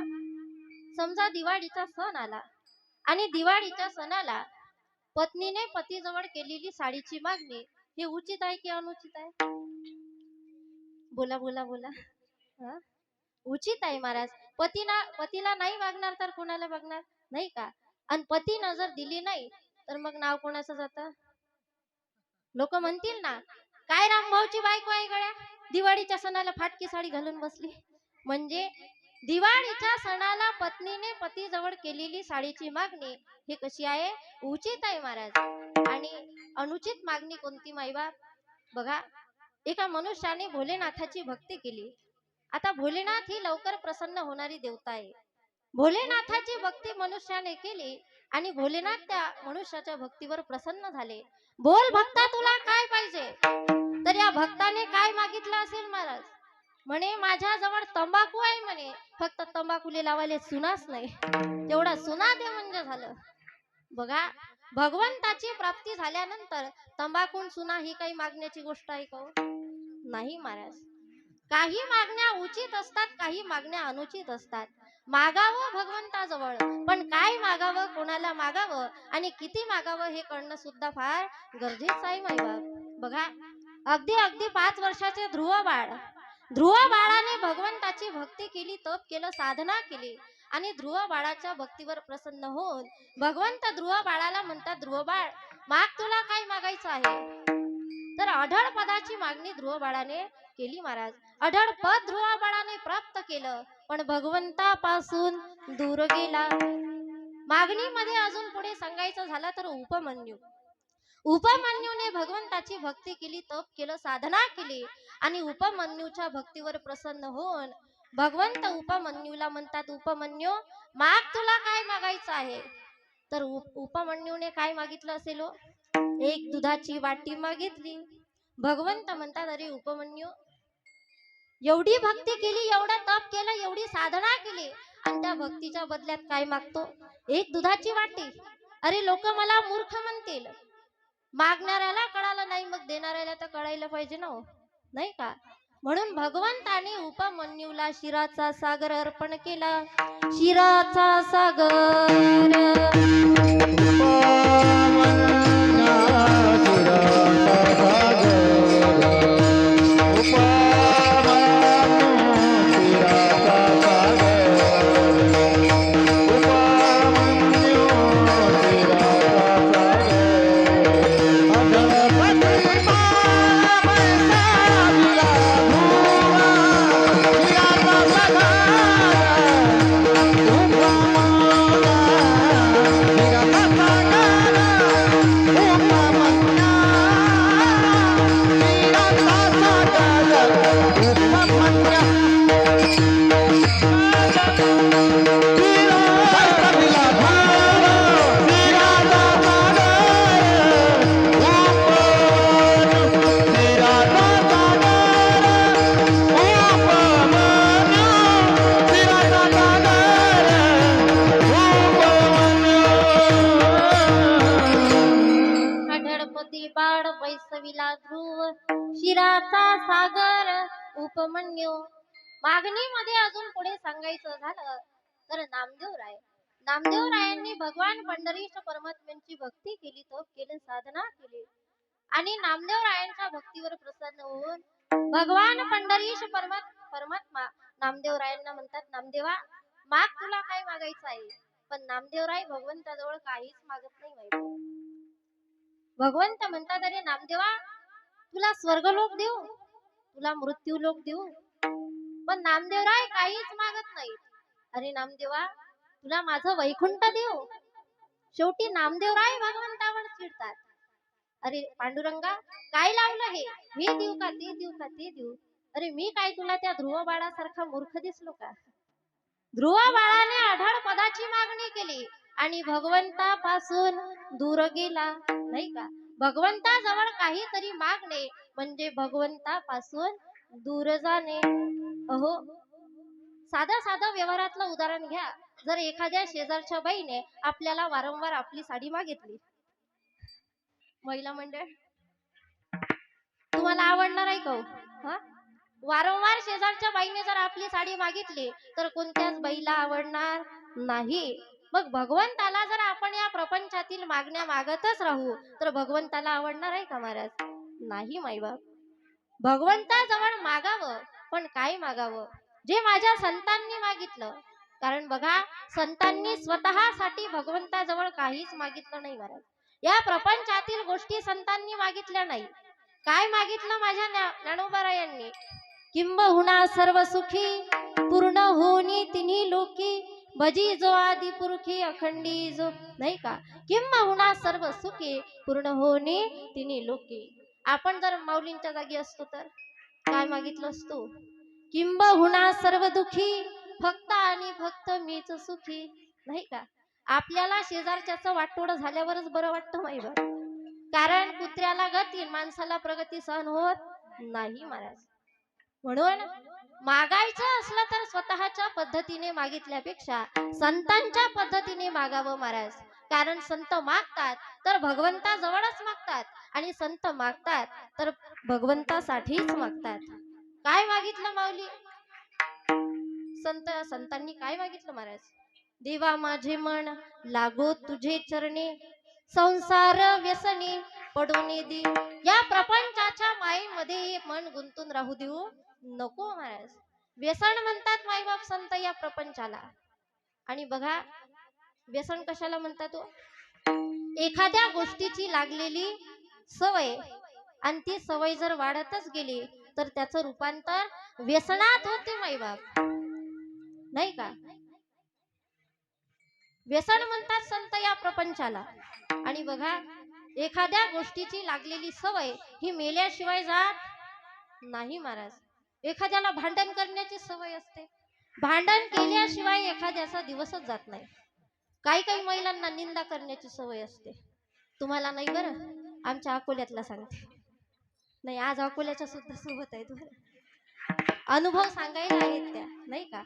समजा दिवाळीचा सण आला आणि दिवाळीच्या सणाला पत्नीने पतीजवळ केलेली साडीची मागणी हे उचित आहे की अनुचित आहे? बोला बोला बोला. हा? उचित आहे महाराज. पतीला नाही मागणार तर कोणाला बघणार, नाही का? आणि पतीनं जर दिली नाही तर मग नाव कोणाचं जातं? लोक म्हणतील ना काय रामभाऊची बायको आहे गड्या, दिवाळीच्या सणाला फाटकी साडी घालून बसली. म्हणजे दिवाळीच्या सणाला पत्नीने पतीजवळ केलेली साडीची मागणी ही कशी आहे? उचित आहे महाराज. आणि अनुचित मागणी कोणती माईबाप? बघा एका मनुष्याने भोलेनाथाची भक्ती केली. आता भोलेनाथ ही लवकर प्रसन्न होणारी देवता आहे. भोलेनाथाची भक्ती मनुष्याने केली आणि भोलेनाथ त्या मनुष्याच्या भक्तीवर प्रसन्न झाले. बोल भक्ता तुला काय पाहिजे? तर या भक्ताने काय मागितलं असेल महाराज? म्हणे माझ्याजवळ तंबाखू आहे म्हणे, फक्त तंबाखूले लावायला सुनाच नाही, तेवढा सुना दे म्हणजे झालं. बघा भगवंताची प्राप्ती झाल्यानंतर तंबाखून सुना ही काही मागण्याची गोष्ट आहे का? नाही महाराज. काही मागण्या उचित असतात, काही मागण्या अनुचित असतात. मागावं भगवंताजवळ, पण काय मागावं, कोणाला मागावं आणि किती मागावं हे कळणं सुद्धा फार गरजेचं आहे माईबाप. बघा अगदी 5 वर्षाचे ध्रुव बाळाने भगवंताची भक्ती केली, तप केलं, साधना केली आणि ध्रुव बाळाच्या भक्तीवर प्रसन्न होऊन भगवंत ध्रुव बाळाला म्हणतात, ध्रुव बाळ माग, तुला काय मागायचं आहे? तर अढळ पदाची मागणी ध्रुव बाळाने केली महाराज. अढळ पद ध्रुव बाळाने प्राप्त केलं, पण भगवंतापासून दूर गेला. मागणीमध्ये अजून पुढे सांगायचं झालं तर उपमन्यूने भगवंताची भक्ती केली, तप केलं, साधना केली आणि उपमन्यूच्या भक्तीवर प्रसन्न होऊन भगवंत उपमन्यूला म्हणतात, उपमन्यू माग, तुला काय मागायचं आहे? तर उपमन्यूने काय मागितलं असेल? एक दुधाची वाटी मागितली. भगवंत म्हणतात, अरे उपमन्यू एवढी भक्ती केली, एवढं तप केलं, एवढी साधना केली आणि त्या भक्तीच्या बदल्यात काय मागतो? एक दुधाची वाटी. अरे लोक मला मूर्ख म्हणतील. मागणाऱ्याला कळालं नाही, मग देणाऱ्याला तर कळायला पाहिजे ना, नाही का? म्हणून भगवंताने उपमन्यूला शिराचा सागर अर्पण केला. शिराचा शिराचा सागर उपमन्यू. मागणीमध्ये अजून पुढे सांगायचं झालं तर नामदेवरायांनी भगवान पंढरीश परमात्म्यांची भक्ती केली, तप केले, साधना केली आणि नामदेवरायांच्या भक्तीवर प्रसन्न होऊन भगवान पंढरीश परमात्मा नामदेवरायांना म्हणतात, नामदेवा माग, तुला काय मागायचं आहे? पण नामदेवराय भगवंताजवळ काहीच मागत नाही. भगवंत म्हणतात, अरे नामदेवा, तुला स्वर्गलोक देऊ, तुला मृत्यू लोक देऊ, पण नामदेवराय काहीच मागत नाही. अरे नामदेवा, तुला माझं वैकुंठ देऊ. शेवटी नामदेवराय भगवंतावर चिडतात. अरे पांडुरंगा, काय लावलं हे, हे देऊ का ते देऊ का ते देऊ. अरे मी काय तुला त्या ध्रुव बाळासारखा मूर्ख दिसलो का. ध्रुव बाळाने आढळ पदाची मागणी केली आणि भगवंतापासून दूर गेला, नाही का. भगवंताजवळ काहीतरी मागणे म्हणजे भगवंतापासून दूर जाणे. अहो, साधं साधं व्यवहारातलं उदाहरण घ्या. जर एखाद्या शेजारच्या बाईने आपल्याला वारंवार आपली साडी मागितली, महिला मंडळ, तुम्हाला आवडणार आहे का हो? हा, वारंवार शेजारच्या बाईने जर आपली साडी मागितली तर कोणत्याच बाईला आवडणार नाही. मग भगवंताला जर आपण या प्रपंचातील मागण्या मागतच राहू तर भगवंताला आवडणार आहे का महाराज? नाही माईबाप. भगवंताजवळ मागावं, पण काय मागावं? जे माझ्या संतांनी मागितलं. कारण बघा, संतांनी स्वतःसाठी भगवंताजवळ काहीच मागितलं नाही महाराज. या प्रपंचातील गोष्टी संतांनी मागितल्या नाही. काय मागितलं माझ्या ज्ञानोबारायांनी? किंबहुना सर्व सुखी पूर्ण होनी तिन्ही लोकी, भजी जो आदि पुरुषी अखंडी जो, नाही का. किंबहुना सर्व सुखी पूर्ण होनी तिन्ही लोकी. आपण जर माऊलींच्या जागी असतो तर काय मागितलं असतो? किंबहुना सर्व दुखी, फक्त आणि फक्त मीच सुखी, नाही का. आपल्याला शेजारच्याचं वाटोळं झाल्यावरच बरं वाटतं माहिती. कारण कुत्र्याला गती, माणसाला प्रगती सहन होत नाही महाराज. म्हणून मागायचं असलं तर स्वतःच्या पद्धतीने मागितल्यापेक्षा संतांच्या पद्धतीने मागावं महाराज. कारण संत मागतात तर भगवंताजवळच मागतात आणि संत मागतात तर भगवंतासाठीच मागतात. काय मागितलं माऊली? संतांनी काय मागितलं महाराज? देवा माझे मन लागो तुझे चरणी, संसार व्यसनी पडून दे. या प्रपंचाच्या मायेमध्ये मन गुंतून राहू देऊ नको महाराज. व्यसन म्हणतात माईबाप संत या प्रपंचाला. आणि बघा, व्यसन कशाला म्हणतात हो? एखाद्या गोष्टीची लागलेली सवय आणि ती सवय जर वाढतच गेली तर त्याचं रूपांतर व्यसनात होते माईबाप, नाही का. व्यसन म्हणतात संत या प्रपंचाला. आणि बघा, एखाद्या गोष्टीची लागलेली सवय ही मेल्याशिवाय जात नाही महाराज. एखाद्याला भांडण करण्याची सवय असते, भांडण केल्याशिवाय एखाद्याचा दिवसच जात नाही. काही काही महिलांना निंदा करण्याची सवय असते. तुम्हाला नाही बरं, आमच्या अकोल्यातला सांगते. नाही, आज अकोल्याच्या सुद्धा सोबत आहेत बरं, अनुभव सांगायला आहेत त्या, नाही का.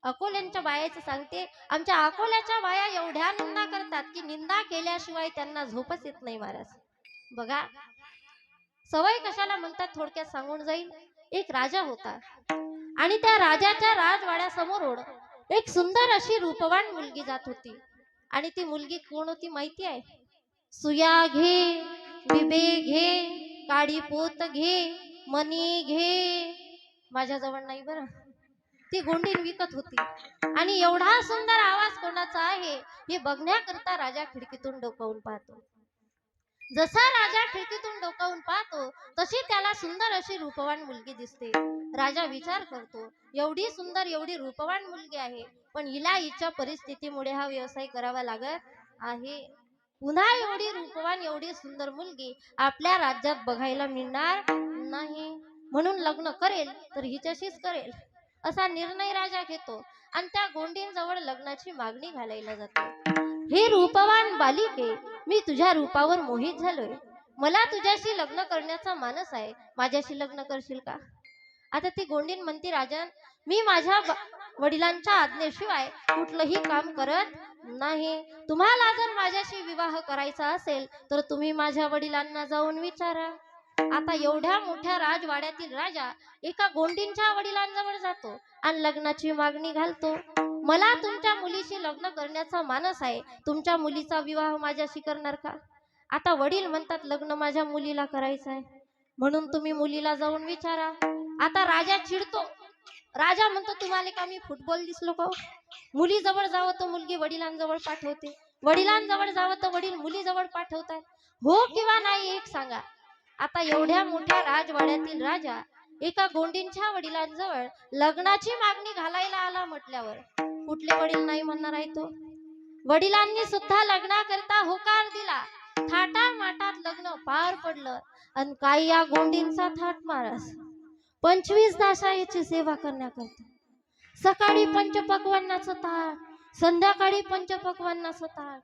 अकोल्यांच्या बायाचं सांगते. आमच्या अकोल्याच्या बाया एवढ्या निंदा करतात की निंदा केल्याशिवाय त्यांना झोपच येत नाही महाराज. बघा, सवय कशाला म्हणतात थोडक्यात सांगून जाईल. एक राजा होता आणि त्या राजाच्या राजवाड्यासमोरून एक सुंदर अशी रूपवान मुलगी जात होती. आणि ती मुलगी कोण होती माहिती आहे? सुया घे, बिबे घे, काडी पोत घे, मनी घे. माझ्याजवळ नाही बरं. ती गोंडीन विकत होती. आणि एवढा सुंदर आवाज कोणाचा आहे हे बघण्याकरता राजा खिडकीतून डोकावून पाहतो. जसा राजा खिडकीतून डोकावून पाहतो तशी त्याला सुंदर अशी रूपवान मुलगी दिसते. राजा विचार करतो, एवढी सुंदर एवढी रूपवान मुलगी आहे, पण हिला हिच्या परिस्थितीमुळे हा व्यवसाय करावा लागत आहे. पुन्हा एवढी रूपवान एवढी सुंदर मुलगी आपल्या राज्यात बघायला मिळणार नाही, म्हणून लग्न करेल तर हिच्याशीच करेल असा निर्णय राजा घेतो आणि त्या गोंडींजवळ लग्नाची मागणी घालायला जातो. हे रूपवान बालिके, मी तुझ्या रूपावर मोहित झालोय. मला तुझ्याशी लग्न करण्याचा मानस आहे. माझ्याशी लग्न करशील का? आता ती गोंडीन म्हणते, राजन, मी माझ्या वडिलांच्या आज्ञेशिवाय कुठलंही काम करत नाही. तुम्हाला जर माझ्याशी विवाह करायचा असेल तर तुम्ही माझ्या वडिलांना जाऊन विचारा. आता एवढ्या मोठ्या राजवाड्यातील राजा एका गोंडींच्या वडिलांजवळ जातो आणि लग्नाची मागणी घालतो. मला तुमच्या मुलीशी लग्न करण्याचा मानस आहे. तुमच्या मुलीचा विवाह माझ्याशी करणार का? आता वडील म्हणतात, लग्न माझ्या मुलीला करायचं आहे, म्हणून तुम्ही मुलीला जाऊन विचारा. आता राजा चिडतो. राजा म्हणतो, तुम्हाला का मी फुटबॉल दिसलो का? मुलीजवळ जावं तर मुलगी वडिलांजवळ पाठवते. वडिलांजवळ जावं तर वडील मुलीजवळ पाठवतात. हो किंवा नाही एक सांगा. आता एवढ्या मोठ्या राजवाड्यातील राजा एका गोंडींच्या वडिलांजवळ लग्नाची मागणी घालायला आला म्हटल्यावर कुठले वडील नाही म्हणणार आहे तो? वडिलांनी सुद्धा लग्नाकरता होकार दिला. थाटामाटात लग्न पार पडलं. आणि काय या गोंडींचा थाट महाराज 25 दासाची सेवा करण्याकरता सकाळी पंचपक्वान्नाचं ताट, संध्याकाळी पंचपक्वान्नाचं ताट.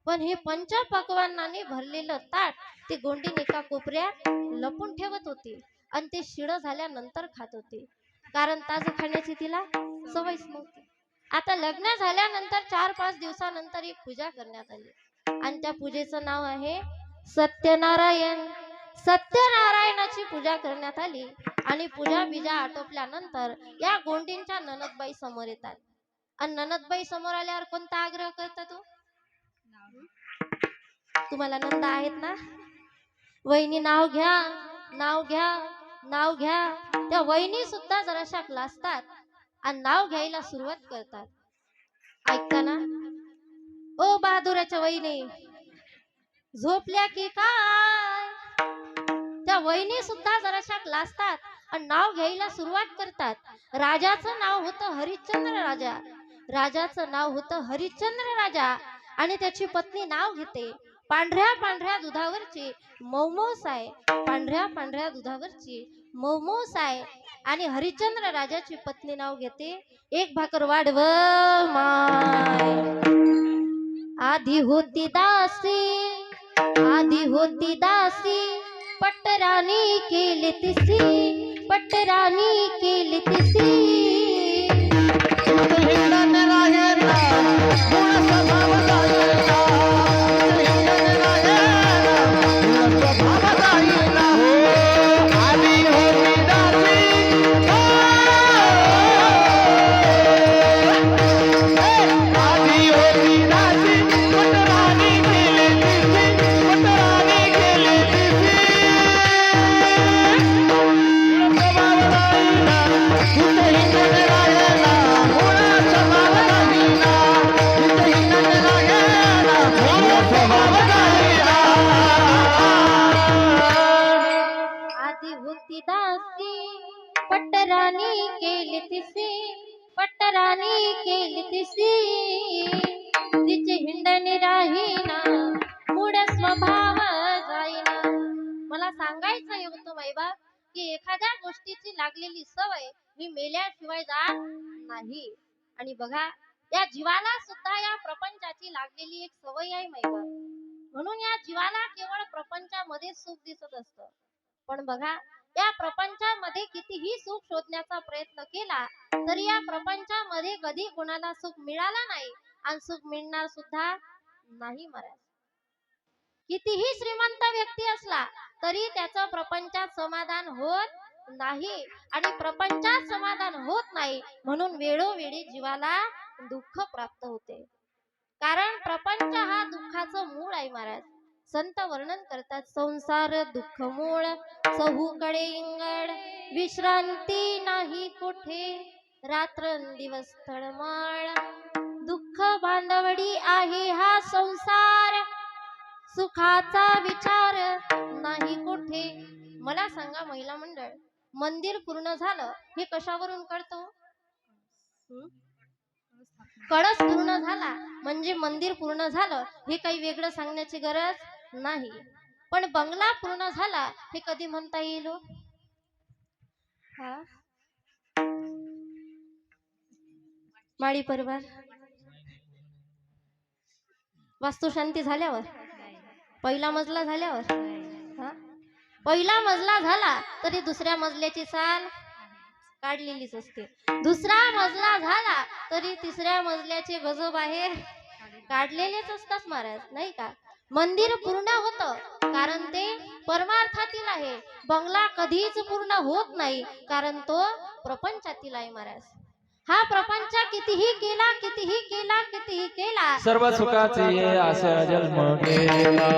पण हे पंचपक्वान्नाने भरलेलं ताट ते गोंडीन एका कोपऱ्यात लपून ठेवत होती आणि ते शिळ झाल्यानंतर खात होते, कारण ताजं खाण्याची तिला सवयच नव्हती. आता लग्न झाल्यानंतर 4-5 दिवसानंतर एक पूजा करण्यात आली आणि त्या पूजेचं नाव आहे सत्यनारायण. सत्यनारायणाची पूजा करण्यात आली आणि पूजा बिजा आटोपल्यानंतर या गोंडींच्या ननदबाई समोर येतात. आणि ननदबाई समोर आल्यावर कोणता आग्रह करता तो? तुम्हाला नंद आहेत ना? वहिनी नाव घ्या, नाव घ्या, नाव घ्या. त्या वहिनी सुद्धा जराशा लाजतात आणि नाव घ्यायला सुरुवात करतात. ऐकता ना? ओ बहादुराच्या वहिनी झोपल्या की काय? त्या वहिनी सुद्धा जराशा लाजतात आणि नाव घ्यायला सुरुवात करतात. राजाचं नाव होतं हरिश्चंद्र राजा. राजाचं नाव होतं हरिश्चंद्र राजा आणि त्याची पत्नी नाव घेते पांढऱ्या पांढऱ्या दुधावरची मौमौस आहे. पांढऱ्या पांढऱ्या दुधावरची मौमौस आहे. आणि हरिश्चंद्र राजाची पत्नी नाव घेते एक भाकर वाढव माय. आधी होती दासी, आधी होती दासी, पटराणी केली तिसी, पटराणी केली तिसी. पटराणी केली तिसी, पटराणी केली तिसी. तिचे हिंडणी राहीना, मूळ स्वभाव जाईना. मला सांगायचं होतं मायबा की एखाद्या गोष्टीची लागलेली सवय ही मेल्याशिवाय जात नाही. आणि बघा या जीवाला सुद्धा या प्रपंचाची लागलेली एक सवय आहे मायबा. म्हणून या जीवाला केवळ प्रपंचामध्ये सुख दिसत असतं. पण बघा या प्रपंचामध्ये कितीही सुख शोधण्याचा प्रयत्न केला तरी या प्रपंचामध्ये कधी कोणाला सुख मिळाला नाही आणि सुख मिळणार सुद्धा नाही महाराज. कितीही श्रीमंत व्यक्ती असला तरी त्याचं प्रपंचात समाधान होत नाही आणि प्रपंचात समाधान होत नाही म्हणून वेळोवेळी जीवाला दुःख प्राप्त होते. कारण प्रपंच हा दुःखाचं मूळ आहे महाराज. संत वर्णन करतात संसार दुःख मूळ, चहूकडे इंगड, विश्रांती नाही कुठे, रात्रंदिवस तळमळ. दुःख बांधवडी आहे हा संसार, सुखाचा विचार नाही कुठे. मला सांगा महिला मंडळ, मंदिर पूर्ण झालं हे कशावरून कळतो? कळस पूर्ण झाला म्हणजे मंदिर पूर्ण झालं हे काही वेगळं सांगण्याची गरज नाही. पण बंगला पूर्ण झाला हे कधी म्हणता येईल? माळी परिवार वास्तुशांती झाल्यावर, पहिला मजला झाल्यावर, पहिला मजला झाला तरी दुसऱ्या मजल्याची चाल काढलेलीच असते. दुसरा मजला झाला तरी तिसऱ्या मजल्याचे गजो बाहेर काढलेलेच असतात महाराज, नाही का? मंदिर पूर्ण होतं कारण ते परमार्थातील आहे. बंगला कधीच पूर्ण होत नाही कारण तो प्रपंचातील आहे महाराज. हा प्रपंच कितीही केला, कितीही केला, कितीही केला, सर्व सुखाचे आशा जन्म गेला.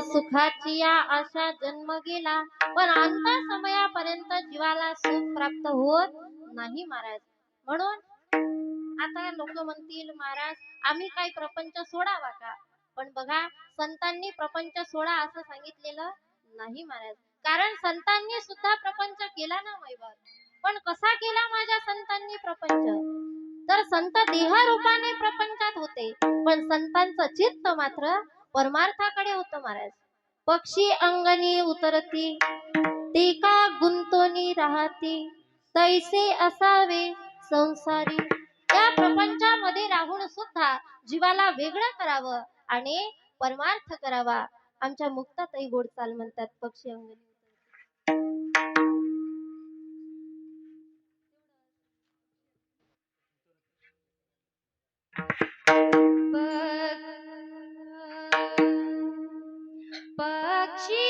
सुखाची या आशा जन्म गेला, पण अंत समयापर्यंत जीवाला सुख प्राप्त होत नाही महाराज. म्हणून आता लोक म्हणतील महाराज आम्ही काही प्रपंच सोडावा का? पण बघा संतांनी प्रपंच सोडा असं सांगितलेलं नाही महाराज. कारण संतांनी सुद्धा प्रपंच केला ना वैभव. पण कसा केला माझ्या संतांनी प्रपंच? तर संत देह रूपाने प्रपंचात होते, पण संतांचं चित्त मात्र परमार्थाकडे होतं महाराज. पक्षी अंगणी उतरती ते का गुंतोनी राहती, तैसे असावे संसारी. त्या प्रपंचामध्ये राहून सुद्धा जीवाला वेगळं करावं आणि परमार्थ करावा. आमच्या मुक्ताताई गोडचाल म्हणतात पक्षी अंगणी पक्षी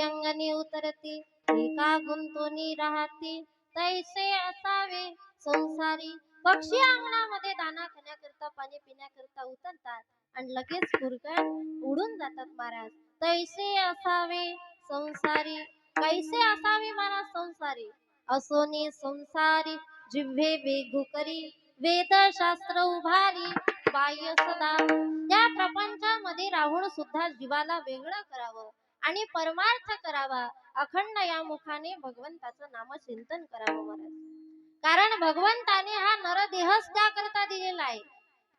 अंगणी उतरती एका गुंतोनी राहती, तैसे असावे संसारी. पक्षी अंगणामध्ये दाना खाण्याकरता पाणी पिण्याकरता उतरतात आणि लगेच फुरकन उडून जातात महाराज. तैसे असावे संसारी. कैसे असावे महाराज संसारी? असोनी संसारी जिव्हे वेगू करी, वेद शास्त्र उभारी बाह्य सदा. त्या प्रपंचामध्ये राहून सुद्धा जीवाला वेगळं करावं आणि परमार्थ करावा. अखंड या मुखाने भगवंताचं नाम चिंतन करावं महाराज. कारण भगवंताने हा नरदेहच त्याकरता दिलेला आहे.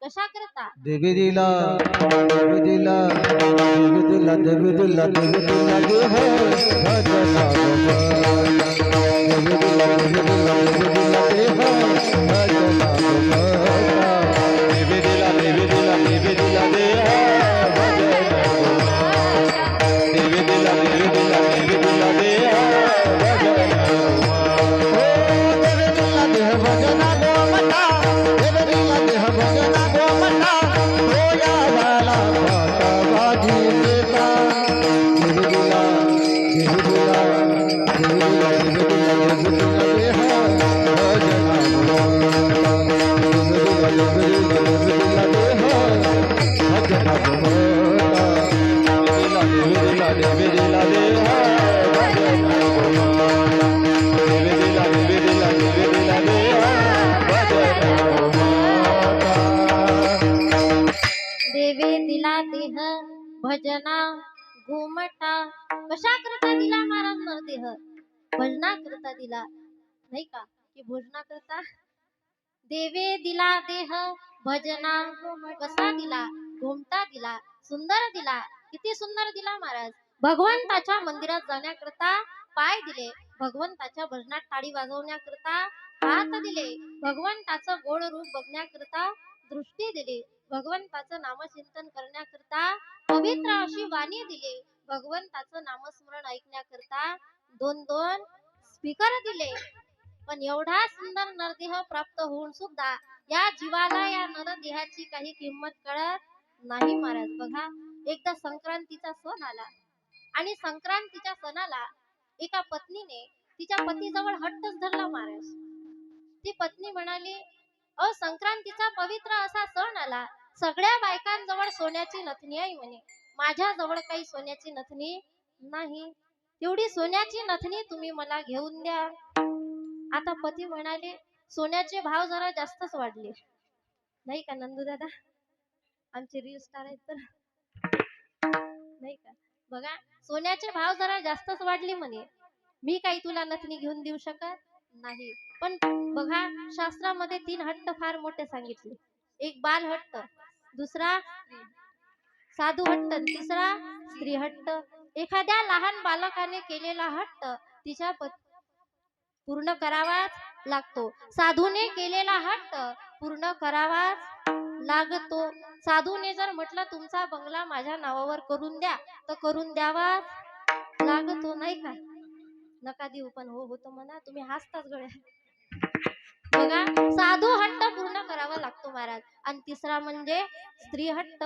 कशा करता? देवी दिला देवी दिला देवी दिला देवी दिला देवी दिला देह भजना देवी दिला देवी दिला देवी दिला देह भजना देवी दिला देवी दिला देवी दिला देह देवी दिला देवी दिला देवी दिला देह भजना गोमता देवी दिला देह भजना गोमता होया वाला पाता बाजी देता देवी दिला देवी दिला देवी दिला देवी दिला देवी दिला देह भजना गोमता देवी दिला देवी दिला देवी दिला देह भजना गोमता देवी दिला देवी दिला देह भजना गोमता देवी दिला देवी दिला देवी दिला देह देवे दिला देह भजना घुमटा. कशा करता दिला महाराज नरदेह? भजना करता दिला नाही का? की भोजना करता? देवे दिला देह भजना कसा दिला? घुमटा दिला, सुंदर दिला. किती सुंदर दिला महाराज. भगवंताच्या मंदिरात जाण्याकरता पाय दिले, भगवंताच्या भजनात टाळी वाजवण्याकरता हात दिले, भगवंताचं गोड रूप बघण्याकरता दृष्टी दिली, भगवंताचं नामचिंतन करण्याकरता पवित्र अशी वाणी दिली, भगवंताचं नामस्मरण ऐकण्याकरता 2-2 स्पीकर दिले. पण एवढा सुंदर नरदेह प्राप्त होऊन सुद्धा या जीवाला या नरदेहाची काही किंमत कळत नाही महाराज. बघा एकदा संक्रांतीचा सण आला आणि संक्रांतीच्या सणाला एका पत्नीने तिच्या पतीजवळ हट्टच धरला महाराज. ती पत्नी म्हणाली, अ संक्रांतीचा पवित्र असा सण आला, सगळ्या बायकांजवळ सोन्याची नथनी आहे म्हणे, माझ्याजवळ काही सोन्याची नथनी नाही, तेवढी सोन्याची नथनी तुम्ही मला घेऊन द्या. आता पती म्हणाले, सोन्याचे भाव जरा जास्तच वाढले, नाही का नंदू दादा, आमचे रील स्टार आहेत तर, नाही का? बघा, सोन्याचे भाव जरा जास्तच वाढले म्हणे, मी काही तुला नथनी घेऊन देऊ शकत नाही. पण बघा, शास्त्रामध्ये 3 हट्ट फार मोठे सांगितले. एक बाल हट्ट, दुसरा साधू हट्ट, तिसरा स्त्री हट्ट. एखाद्या लहान बालकाने केलेला हट्ट तिच्या पूर्ण करावाच लागतो. साधूने केलेला हट्ट पूर्ण करावाच लागतो. साधूने जर म्हटलं तुमचा बंगला माझ्या नावावर करून द्या, तर करून द्यावाच लागतो, नाही का? नका देऊ, पण हो होतं म्हणा, तुम्ही हसताच गड्या. बघा, साधू हट्ट पूर्ण करावा लागतो महाराज. आणि तिसरा म्हणजे स्त्री हट्ट.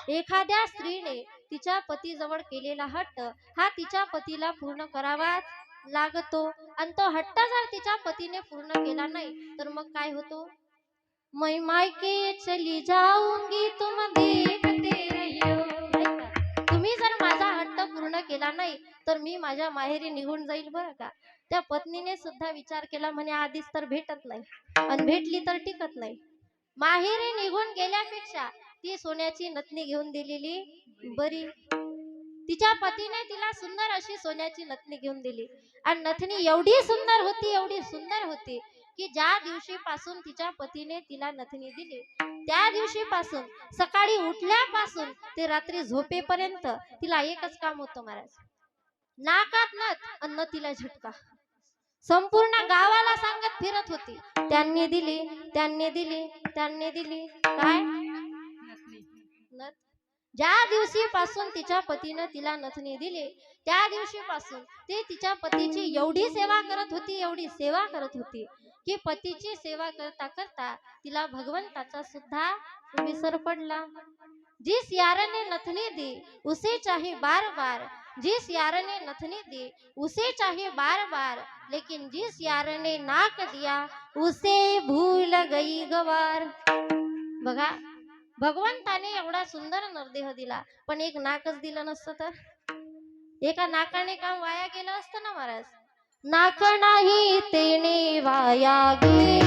एखाद्या स्त्रीने तिच्या पतीजवळ केलेला हट्ट हा तिच्या पतीला पूर्ण करावाच लागतो. आणि तो हट्ट जर तिच्या पतीने पूर्ण केला नाही तर मग काय होतो? मैं मायके चली जाऊंगी तुम देखते रहियो. तुम्ही जर माझा हट्ट पूर्ण केला नाही तर मी माझ्या माहेरी निघून जाईल बरं का. त्या पत्नीने सुद्धा विचार केला, म्हणे आधीच तर भेटत नाही आणि भेटली तर टिकत नाही, माहेरी निघून गेल्यापेक्षा ती सोन्याची नथनी घेऊन दिलेली बरी. तिच्या पतीने तिला सुंदर अशी सोन्याची नथनी घेऊन दिली आणि नथनी एवढी सुंदर होती, एवढी सुंदर होती की ज्या दिवशीपासून तिच्या पतीने तिला नथनी दिली त्या दिवशीपासून सकाळी उठल्यापासून ते रात्री झोपेपर्यंत तिला एकच काम होतं महाराज, नाकात नथ अन्न तिला झटका. संपूर्ण गावाला सांगत फिरत होती, त्यांनी दिली, त्यांनी दिली, त्यांनी दिली. काय नथ? ज्या दिवशीपासून तिच्या पतीनं तिला नथनी दिली त्या दिवशीपासून ते तिच्या पतीची एवढी सेवा करत होती, एवढी सेवा करत होती की पतीची सेवा करता करता तिला भगवंताचा सुद्धा विसर पडला. जिस यार ने नथनी दी उसे चाहे बार बार, जिस यार ने नथनी दी उसे चाहे बार बार, लेकिन जिस यार ने नाक दिया उसे भूल गई गवार. बघा, भगवंताने एवढा सुंदर नरदेह दिला पण एक नाकच दिलं नसतं तर एका नाकाने काम वाया गेलं असतं ना महाराज. नाक नाही तेने वाया गेले,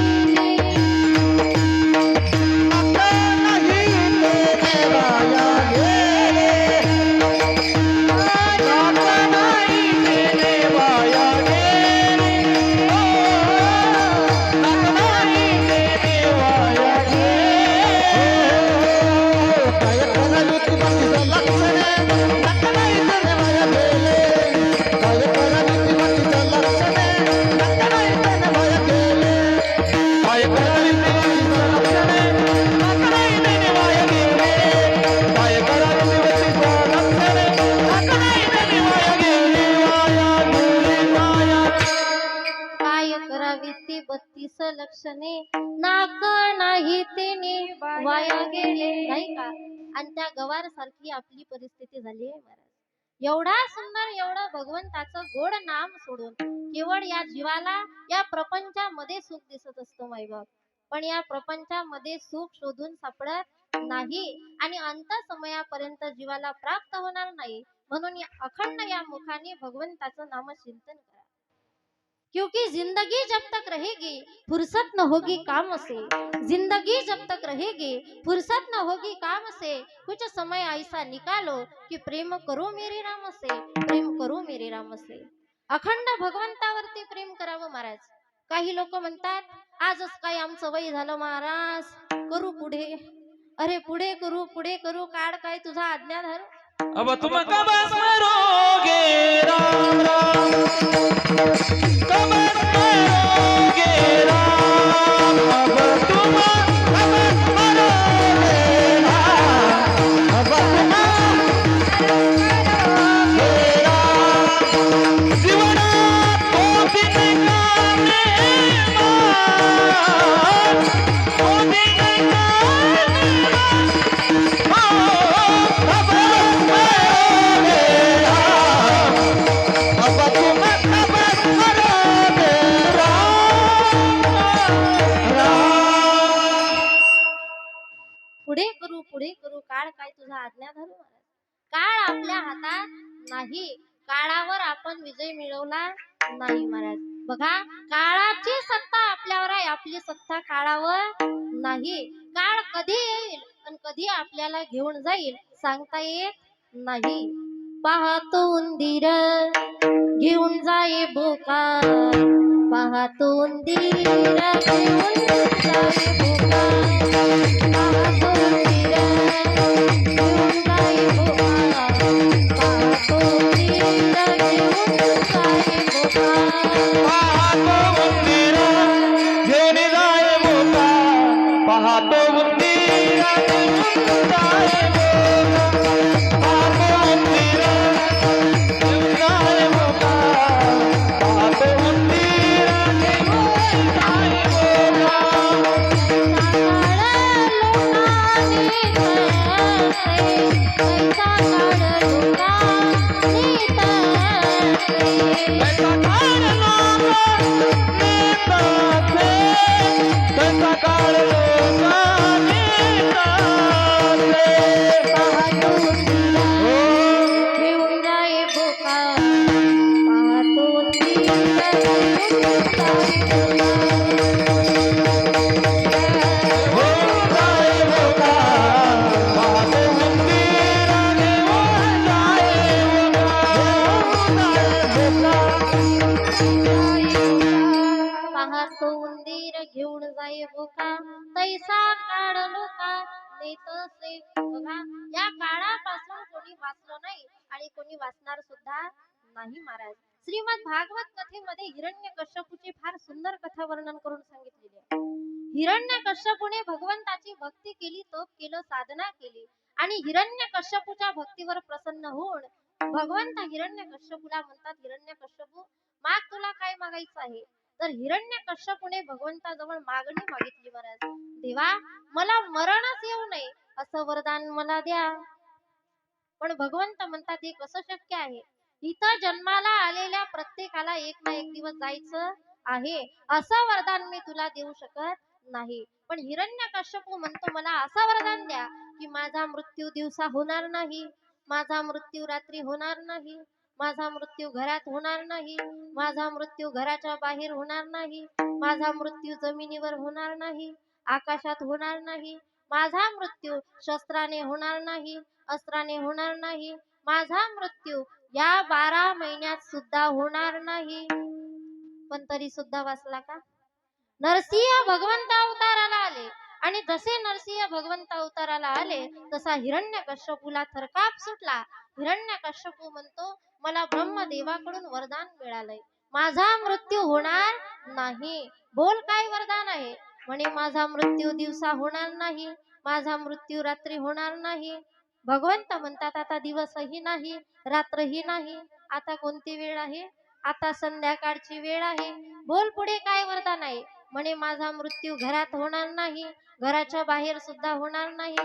लक्षणे नाक नाही तेने वाया गेले, नाही का? आणि त्या गवार सारखी आपली परिस्थिती झाली आहे महाराज. एवढा सुंदर, एवढं भगवंताचं गोड नाम सोडून केवळ या जीवाला या प्रपंचामध्ये सुख दिसत असतं मायबाप, पण या प्रपंचामध्ये सुख शोधून सापडत नाही आणि अंत समयापर्यंत जीवाला प्राप्त होणार नाही. म्हणून अखंड या मुखाने भगवंताचं नाम चिंतन करा, क्योंकि जिंदगी जब तक रहेगी फुर्सत न होगी काम से, जिंदगी जब तक रहेगी फुर्सत न होगी काम से, कुछ समय ऐसा निकालो कि प्रेम करो मेरे राम से, प्रेम करो मेरे राम से. अखंड भगवंतावरती प्रेम करावं महाराज. काही लोक म्हणतात आजच काय आमचं वय झालं महाराज, करू पुढे. अरे पुढे करू काढ काय तुझा आज्ञाधार. अब तुम कब मरोगे राम राम, कब मरोगे राम, अब तुम कब मरोगे राम, अब तुम मरोगे राम. जीवनात तो दिन कामे मान, तो दिन कामे मान. अब तुम कब मरोगे पुढे करू काळ काय तुझा आज्ञा धरू महाराज. काळ आपल्या हातात नाही, काळावर आपण विजय मिळवला नाही महाराज. बघा, काळाची सत्ता आपल्यावर आहे, आपली सत्ता काळावर नाही. काळ कधी येईल आणि कधी आपल्याला घेऊन जाईल सांगता येत नाही. पाहतो उंदीर घेऊन जाई बोका, पाहतो उंदीर घेऊन जाई बोका, पाहतो उंदीर घेऊन जाई बोका, पाहतो उंदीर घेऊन जाई बोका. पाहतो उंदीर घेऊन जाय बोका, पाहतो उंदीर घेऊन जाय बोका, पाहतो उंदीर घेऊन जाय बोका, पाहतो उंदीर घेऊन जाय बोका. कैसा काळ लोका नेतासे, कैसा काळ लोका नेतासे. पाहतो उंदीर घेऊन जाई बोका, पाहतो उंदीर घेऊन जाई बोका. घेऊन जाय बोका, पाहतो उंदीर घेऊन जाय बोका. पाहतो उंदीर घेऊन जाई बोका, तैसा काळ लोका नेतसे. बघा, या काळापासून कोणी वाचलो नाही आणि कोणी वाचणार सुद्धा नाही महाराज. श्रीमद भागवत कथेमध्ये हिरण्यकश्यपूची फार सुंदर कथा वर्णन करून सांगितलेली आहे. हिरण्यकश्यपूने भगवंताची भक्ती केली, तप केलं, साधना केली आणि हिरण्यकश्यपूच्या भक्तीवर प्रसन्न होऊन भगवंत हिरण्यकश्यपूला म्हणतात, हिरण्यकश्यपू माग, तुला काय मागायचं आहे. तर हिरण्यकश्यपूने भगवंताजवळ मागणी मागितली महाराज, देवा मला मरणच येऊ नये असं वरदान मला द्या. पण भगवंत म्हणतात, हे कसं शक्य आहे. इथं जन्माला आलेल्या प्रत्येकाला एक ना एक दिवस जायचं आहे, असं वरदान मी तुला देऊ शकत नाही. पण हिरण्यकश्यपू म्हणतो, मला असं वरदान द्या की माझा मृत्यू दिवसा होणार नाही, माझा मृत्यू रात्री होणार नाही, माझा मृत्यू घरात होणार नाही, माझा मृत्यू घराच्या बाहेर होणार नाही, माझा मृत्यू जमिनीवर होणार नाही, आकाशात होणार नाही, माझा मृत्यू शस्त्राने होणार नाही, अस्त्राने होणार नाही, माझा मृत्यू या 12 महिन्यात सुद्धा होणार नाही. पण तरी सुद्धा वाचला का. नरसिंह भगवंत अवताराला आले आणि जसे नरसिंह भगवंत अवताराला आले तसा हिरण्यकश्यपूला थरकाप सुटला. हिरण्यकश्यपू म्हणतो, मला ब्रह्मदेवाकडून वरदान मिळालंय, माझा मृत्यू होणार नाही. बोल काय वरदान आहे. म्हणे माझा मृत्यू दिवसा होणार नाही, माझा मृत्यू रात्री होणार नाही. भगवंत म्हणतात, आता दिवसही नाही, रात्रही नाही, आता कोणती वेळ आहे. आता संध्याकाळची वेळ आहे. बोल पुढे काय वरदान आहे. म्हणे माझा मृत्यू घरात होणार नाही, घराच्या बाहेर सुद्धा होणार नाही.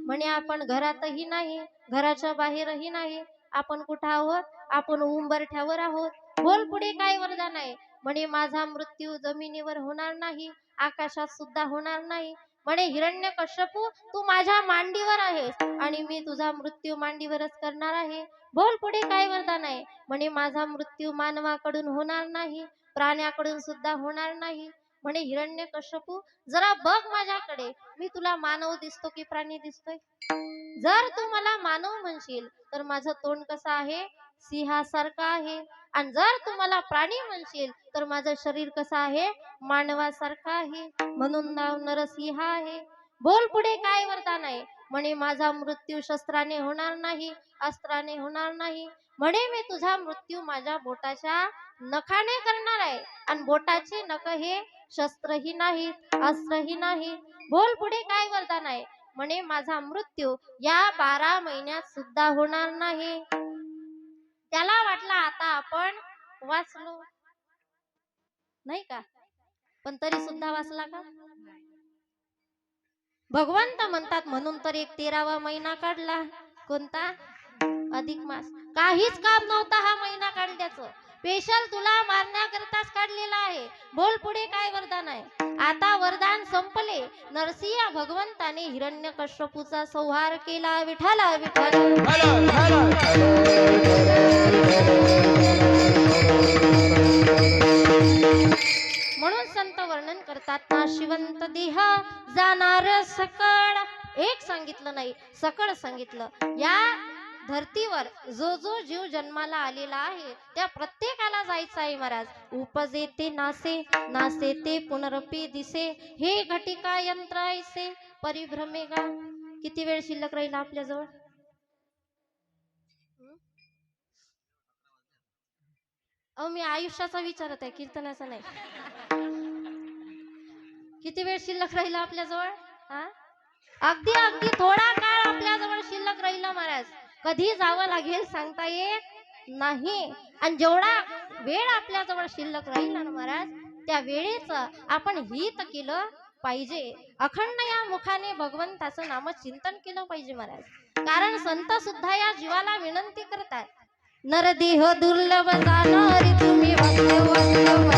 म्हणे आपण घरातही नाही, घराच्या बाहेरही नाही, आपण कुठं आहोत. आपण उंबरठ्यावर आहोत. बोल पुढे काय वरदान आहे. म्हणे माझा मृत्यू जमिनीवर होणार नाही, आकाशात सुद्धा होणार नाही. म्हणे हिरण्यकश्यपू तू माझ्या मांडीवर आहेस आणि मी तुझा मृत्यू मांडीवरच करणार आहे. बोल पुढे काय वरदान आहे. म्हणे माझा मृत्यू मानवाकडून होणार नाही, प्राण्याकडून सुद्धा होणार नाही. म्हणे हिरण्यकश्यपू जरा बघ माझ्याकडे, मी तुला मानव दिसतो की प्राणी दिसतोय. जर तू मला मानव म्हणशील तर माझं तोंड कसं आहे, सिंहासारखं आहे. आणि जर तू मला प्राणी म्हणशील तर माझं शरीर कसं आहे, मानवासारखं आहे. म्हणून नाव नरसिंह आहे. बोल पुढे काय वरदान आहे. म्हणे माझा मृत्यू शस्त्राने होणार नाही, अस्त्राने होणार नाही. म्हणे मी तुझा मृत्यू माझ्या बोटाच्या नखाने करणार आहे. आणि बोटाचे नख हे शस्त्रही नाहीत, अस्त्रही नाही. बोल पुढे काय वरदान आहे. म्हणे माझा मृत्यू या 12 महिन्यात सुद्धा होणार नाही. त्याला वाटला आता आपण वाचलो नाही का, पण तरी सुद्धा वाचला का. भगवंत म्हणतात, म्हणून तर एक 13वा महिना काढला. कोणता, अधिक मास. काहीच काम नव्हता हा महिना काढल्याचं, स्पेशल तुला मारण्याकरताच काढलेला आहे. बोल पुढे काय वरदान आहे. आता वरदान संपले. नरसिंह भगवंताने हिरण्यकश्यपूचा संहार केला. विठाला विठाल. म्हणून संत वर्णन करतात, नाशिवंत देह जाणार सकळ. एक सांगितलं नाही, सकळ सांगितलं. या धर्तीवर जो जो जीव जन्माला आलेला आहे त्या प्रत्येकाला जायचं आहे महाराज. उपजे ते नासे, नासे ते पुनरपी दिसे, हे घटिका यंत्र ऐसे परिभ्रमेगा. किती वेळ शिल्लक राहील आपल्याजवळ. अहो मी आयुष्याचा विचारत आहे, कीर्तनाचा नाही. किती वेळ शिल्लक राहिला आपल्याजवळ. हा, अगदी अगदी थोडा काळ आपल्याजवळ शिल्लक राहिला महाराज. कधी जावं लागेल सांगता येत नाही. आणि जेवढा वेळ आपल्याजवळ शिल्लक राहिला ना महाराज, त्या वेळेचं आपण हित केलं पाहिजे. अखंड या मुखाने भगवंताचं नामचिंतन केलं पाहिजे महाराज. कारण संत सुद्धा या जीवाला विनंती करतात, नरदेह दुर्लभ जाणारी तुम्ही वास्तव वास्तव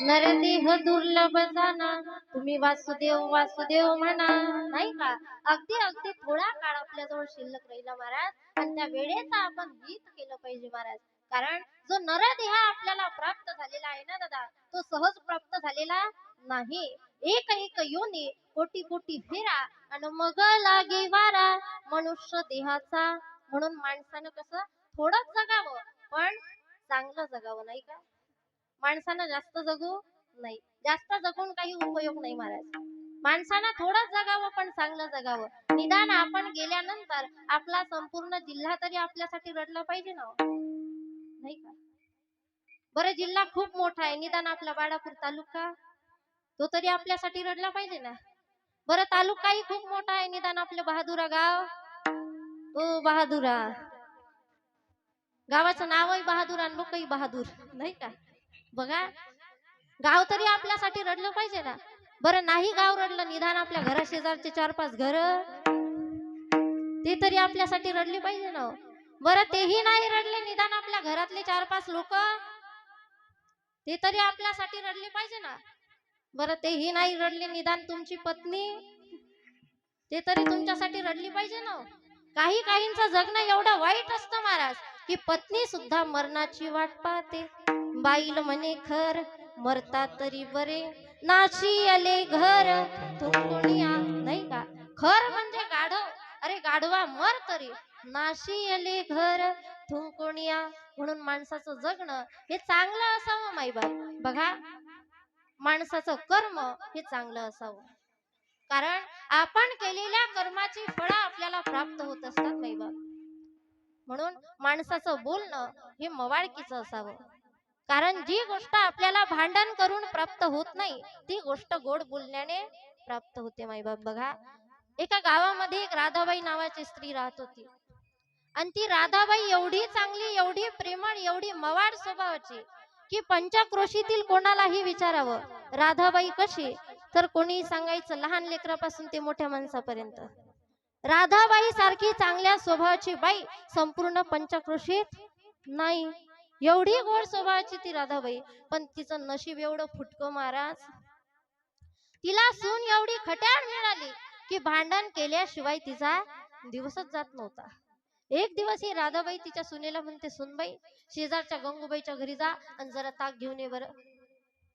नरदेह दुर्लभ जाना तुम्ही वासुदेव वासुदेव म्हणा. नाही का. अगदी अगदी थोडा काळ आपल्याजवळ शिल्लक राहिला महाराज, आणि त्या वेळेचा आपण हित केलं पाहिजे महाराज. कारण जो नरदेह आपल्याला प्राप्त झालेला आहे ना दादा, तो सहज प्राप्त झालेला नाही. एक एक योनी कोटी कोटी फेरा आणि मग लागे वारा मनुष्य देहाचा. म्हणून माणसानं कसं थोडंच जगावं पण चांगलं जगावं. नाही का. माणसानं जास्त जगू नाही, जास्त जगून काही उपयोग नाही महाराज. माणसानं थोडंच जगावं पण चांगलं जगावं. निदान आपण गेल्यानंतर आपला संपूर्ण जिल्हा तरी आपल्यासाठी रडला पाहिजे ना. नाही का. बरं जिल्हा खूप मोठा आहे, निदान आपला बाळापूर तालुका तो तरी आपल्यासाठी रडला पाहिजे ना. बरं तालुकाही खूप मोठा आहे, निदान आपलं बहादुरा गाव, तो बहादुरा गावाचं नावही बहादूर आणि लोकही बहादूर. नाही का. बघा गाव तरी आपल्यासाठी रडलं पाहिजे ना. बरं नाही गाव रडलं, निदान आपल्या घरा शेजारचे 4-5 घर ते तरी आपल्यासाठी रडले पाहिजे ना. बरं तेही नाही रडले, निदान आपल्या घरातले 4-5 लोक ते तरी आपल्यासाठी रडले पाहिजे ना. बरं तेही नाही रडले, निदान तुमची पत्नी ते तरी तुमच्यासाठी रडली पाहिजे ना. काही काहींचं जगणं एवढं वाईट असतं महाराज की पत्नी सुद्धा मरणाची वाट पाहते. बाईल म्हणे खर मरता तरी बरे, नाची आले घर तुमकुनिया. नाही का. खर म्हणजे गाढव. अरे गाढवा मर तरी, नाशी आले घर तुमकुनिया. म्हणून माणसाचं जगणं हे चांगलं असावं माईबाप. बघा माणसाचं कर्म हे चांगलं असावं. कारण आपण केलेल्या कर्माची फळं आपल्याला प्राप्त होत असतात माईबाप. म्हणून माणसाचं बोलणं हे मवाळकीचं असावं. कारण जी गोष्ट आपल्याला भांडण करून प्राप्त होत नाही ती गोष्ट गोड बोलण्याने प्राप्त होते माईबाप. बघा एका गावामध्ये एक राधाबाई नावाची स्त्री राहत होती. आणि ती राधाबाई एवढी चांगली, एवढी प्रेमळ, एवढी मवाड स्वभावाची की पंचक्रोशीतील कोणालाही विचारावं राधाबाई कशी, तर कोणी सांगायचं लहान लेकरापासून ते मोठ्या माणसापर्यंत. राधाबाई सारखी चांगल्या स्वभावाची बाई संपूर्ण पंचक्रोशीत नाही. एवढी गोड स्वभावाची ती राधाबाई, पण तिचं नशीब एवढं फुटकं महाराज. तिला सून एवढी खट्याळ मिळाली की भांडण केल्याशिवाय तिचा दिवसच जात नव्हता. एक दिवस ही राधाबाई तिच्या सुनेला म्हणते, सुनबाई शेजारच्या गंगूबाईच्या घरी जा आणि जरा ताक घेऊन ये बरं.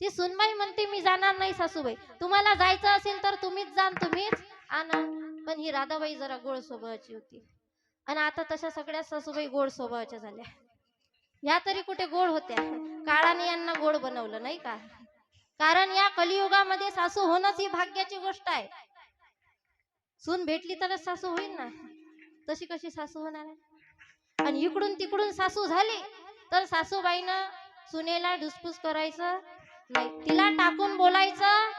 ती सुनबाई म्हणते, मी जाणार नाही सासूबाई, तुम्हाला जायचं असेल तर तुम्हीच जा, तुम्हीच आणा. पण ही राधाबाई जरा गोड स्वभावाची होती. आणि आता तशा सगळ्या सासूबाई गोड स्वभावाच्या झाल्या. ह्या तरी कुठे गोड होत्या, काळाने यांना गोड बनवलं नाही का. कारण या कलियुगामध्ये सासू होणंच ही भाग्याची गोष्ट आहे. सून भेटली तरच सासू होईल ना, तशी कशी सासू होणार आहे. आणि इकडून तिकडून सासू झाली तर सासूबाईनं सुनेला ढुसपूस करायचं नाही, तिला टाकून बोलायचं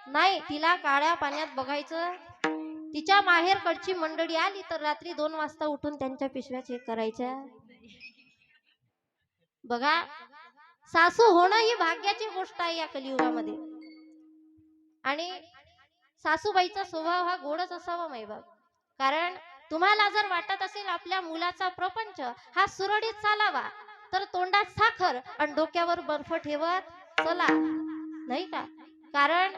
नाही, तिला काळ्या पाण्यात बघायचं. तिच्या माहेरकडची मंडळी आली तर रात्री 2 वाजता उठून त्यांच्या पिशव्या चेक करायच्या. बघा, सासू होणं ही भाग्याची गोष्ट आहे या कलियुगामध्ये. आणि सासूबाईचा स्वभाव हा गोडच असावा मायबाप. कारण तुम्हाला जर वाटत असेल आपल्या मुलाचा प्रपंच हा सुरळीत चालावा तर तोंडात साखर आणि डोक्यावर बर्फ ठेवत चला, नाही का. कारण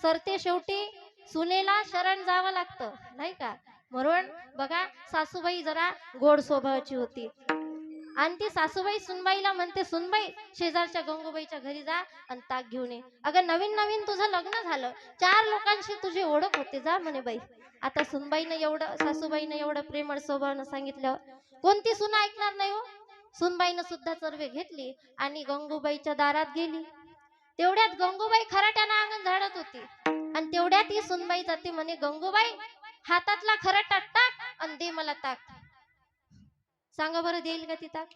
सरते शेवटी सुनेला शरण जावं लागतं नाही का. म्हणून बघा, सासूबाई जरा गोड स्वभावाची होती. आणि ती सासूबाई सुनबाईला म्हणते, सुनबाई शेजारच्या गंगूबाईच्या घरी जा आणि ताक घेऊन ये. अगं नवीन नवीन तुझं लग्न झालं, 4 लोकांशी तुझी ओळख होते, जा म्हणे बाई. आता सुनबाईनं एवढं, सासूबाईनं एवढं प्रेमळ स्वभावानं सांगितल्यावर कोणती सुन ऐकणार नाही हो. सुनबाईनं सुद्धा चरवे घेतली आणि गंगूबाईच्या दारात गेली. तेवढ्यात गंगूबाई खराट्यानं अंगण झाडत होती आणि तेवढ्यात ही सुनबाई जाते म्हणे, गंगूबाई हातातला खराटा टाक आणि दे मला ताक. सांगा बरं, देईल का ती ताक?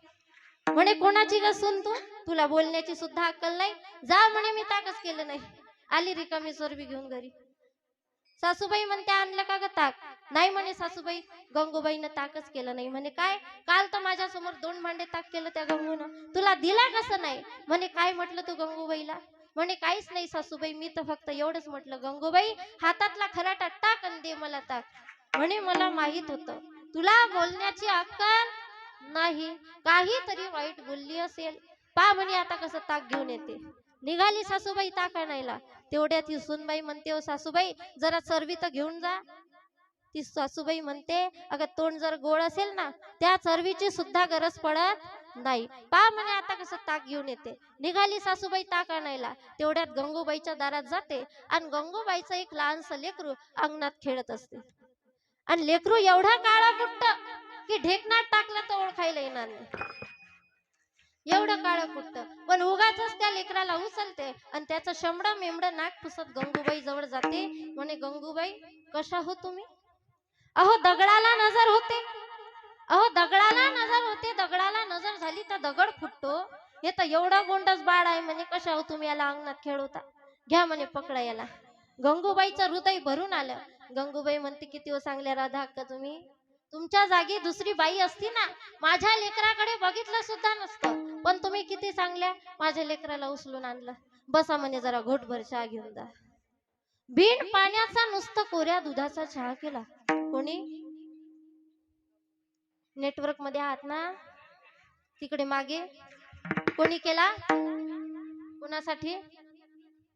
म्हणे, कोणाची ग सून तू, तुला बोलण्याची सुद्धा अक्कल नाही, जा म्हणे, मी ताकच केलं नाही. आली रिकामी चरबी घेऊन घरी. सासूबाई म्हणते, आणलं का ग ताक? नाही म्हणे सासूबाई, गंगूबाईनं ताकच केलं नाही. म्हणे, काय, काल तर माझ्या समोर 2 भांडे ताक केलं त्या गंगूनं, तुला दिला कसं नाही? म्हणे, काय म्हटलं तू गंगूबाईला? म्हणे, काहीच नाही सासूबाई, मी तर फक्त एवढंच म्हटलं, गंगूबाई हातातला खराटा टाक आणि दे मला ताक. म्हणे, मला माहित होतं तुला बोलण्याची अक्कल नाही, काहीतरी वाईट बोलली असेल. पा म्हणे आता कसं ताक घेऊन येते. निघाली सासूबाई ताक आणायला. तेवढ्यात ही सुनबाई म्हणते, ओ सासूबाई जरा चरबी तर घेऊन जा. ती सासूबाई म्हणते, अगं तोंड जर गोड असेल ना, त्या चरबीची सुद्धा गरज पडत नाही, पा म्हणे आता कसं ताक घेऊन येते. निघाली सासूबाई ताक आणायला. तेवढ्यात गंगूबाईच्या दारात जाते आणि गंगूबाईचं एक लहानसं लेकरू अंगणात खेळत असते. आणि लेकरू एवढा काळा कुट्ट की ढेकणात टाकला तर ओळखायला येणार नाही, एवढं काळं कुट्ट. पण उगाच त्या लेकराला उचलते आणि त्याचं शंभडं मेंबडं नाक पुसत गंगूबाई जवळ जाते. म्हणे, गंगूबाई कशा हो तुम्ही? अहो दगडाला नजर होते, अहो दगडाला नजर होते, दगडाला नजर झाली तर दगड फुटतो. हे तर एवढं गोंडस बाळ आहे म्हणे, कशा हो तुम्ही याला अंगणात खेळवता? घ्या म्हणे पकडा याला. गंगूबाईचं हृदय भरून आलं. गंगूबाई म्हणते, किती हो चांगल्या राधा अक्का तुम्ही, तुमच्या जागी दुसरी बाई असती ना, माझ्या लेकराकडे बघितलं सुद्धा नसतं, पण तुम्ही किती चांगल्या, माझ्या लेकराला उचलून आणलं. बसा म्हणे, जरा घोटभर चहा घेऊन जा. बिन पाण्याचा नुसतं कोऱ्या दुधाचा चहा केला. कोणी? नेटवर्क मध्ये आहात ना तिकडे मागे? कोणी केला? कोणासाठी?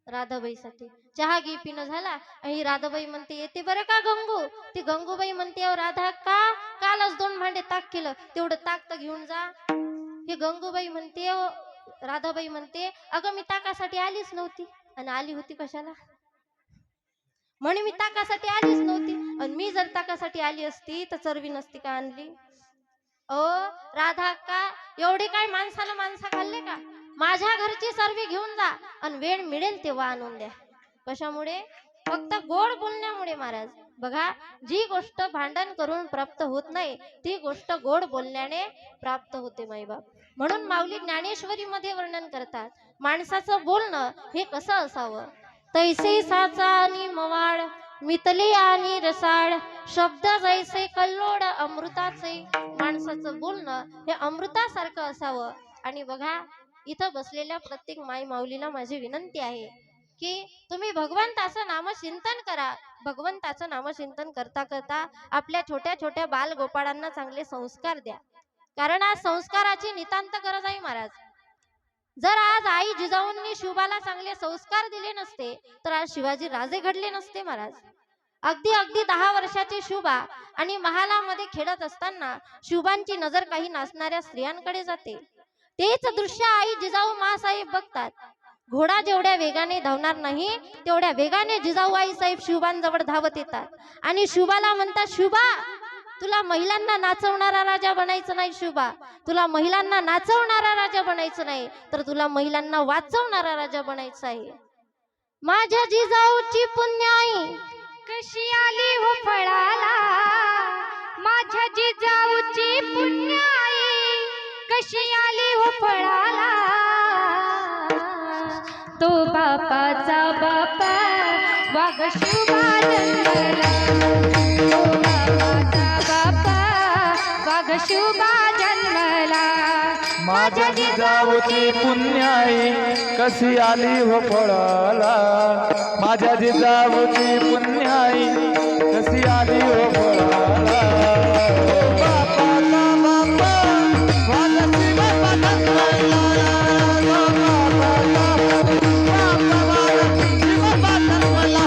राधाबाईसाठी. चहा घे पिणं झाला आणि राधाबाई म्हणते, येते बरं का गंगू. ती गंगूबाई म्हणते, राधा का, कालच 2 भांडे ताक केलं, तेवढं ताक तर घेऊन जा. ही गंगूबाई म्हणते, राधाबाई म्हणते, अगं मी ताकासाठी आलीच नव्हती. आणि आली होती कशाला? म्हणे, मी ताकासाठी आलीच नव्हती, आणि मी जर ताकासाठी आली असती तर चरबी नसती का आणली? ओ राधा का, एवढे काय माणसाला माणसा खाल्ले का? माझ्या घरची चरबी घेऊन जा आणि वेळ मिळेल तेव्हा आणून द्या. कशामुळे? फक्त गोड बोलण्यामुळे महाराज. बघा, जी गोष्ट भांडण करून प्राप्त होत नाही ती गोष्ट गोड बोलण्याने प्राप्त होते माईबाप. म्हणून माऊली ज्ञानेश्वरी मध्ये वर्णन करतात, माणसाचं बोलणं हे कसं असावं. तैसे साचा आणि मवाळ, मितले आणि रसाळ, शब्द जैसे कल्लोड अमृताचे. माणसाचं बोलणं हे अमृतासारखं असावं. आणि बघा, इथं बसलेल्या प्रत्येक माई माऊलीला माझी विनंती आहे की तुम्ही भगवंताचं नामचिंतन करा. भगवंताचं नामचिंतन करता करता आपल्या छोट्या छोट्या बालगोपाळांना चांगले संस्कार द्या. कारण आज संस्काराची नितांत गरज आहे महाराज. जर आज आई जिजाऊंनी शिवबाला चांगले संस्कार दिले नसते तर आज शिवाजी राजे घडले नसते महाराज. अगदी अगदी 10 वर्षाची शिवबा आणि महालामध्ये खेळत असताना शिवबांची नजर काही नाचणाऱ्या स्त्रियांकडे जाते. तेच दृश्य आई जिजाऊ मासाहेब बघतात. घोडा जेवढ्या वेगाने धावणार नाही तेवढ्या वेगाने जिजाऊ आई साहेब शिवबांजवळ धावत येतात आणि शिवबाला म्हणतात, शिवबा तुला महिलांना नाचवणारा राजा बनायचं नाही शिवबा. तुला महिलांना नाचवणारा राजा बनायचं नाही, तर तुला महिलांना वाचवणारा राजा बनायचं आहे. माझ्या जिजाऊची पुण्याई कशी आली हो फळाला, माझ्या जिजाऊची पुण्याई कशी आली हो फळाला. तो बापाचा बापा वाघ शिवबा जन्मला, तो बापाचा बापा वाघ शिवबा जन्मला. माझ्या जिजाऊची पुण्याई कशी आली हो फळाला, माझ्या जिजाऊची पुण्याई कशी आली हो फळाला. बापाचा बापा वाघ शिवबा जन्मला, बापाचा बापा वाघ शिवबा जन्मला.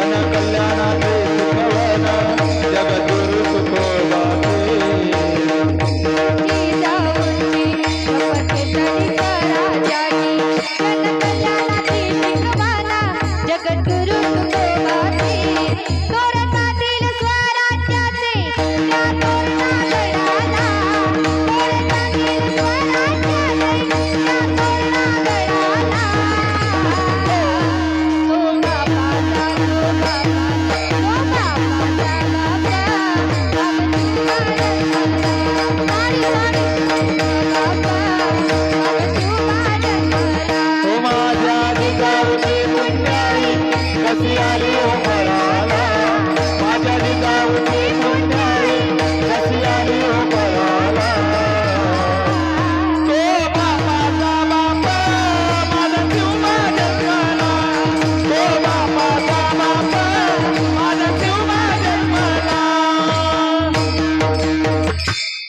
जनकल्याणाचे सुखवन जगद्गुरु तुकोबाचे. जगद्गुरु तुकोबाचे कोरतातील स्वराज्याचे त्या तोरणा गडाला, कोरतातील स्वराज्याचे त्या तोरणा गडाला. तो बापाचा हो माझ्या जिजाऊची पुण्याई कशी आली हो फळाला, माझ्या जिजाऊची पुण्याई कशी आली हो फळाला. तो बापाचा बापा माझा शिवबा जन्मला, तो बापाचा बापा माझा शिवबा जन्मला.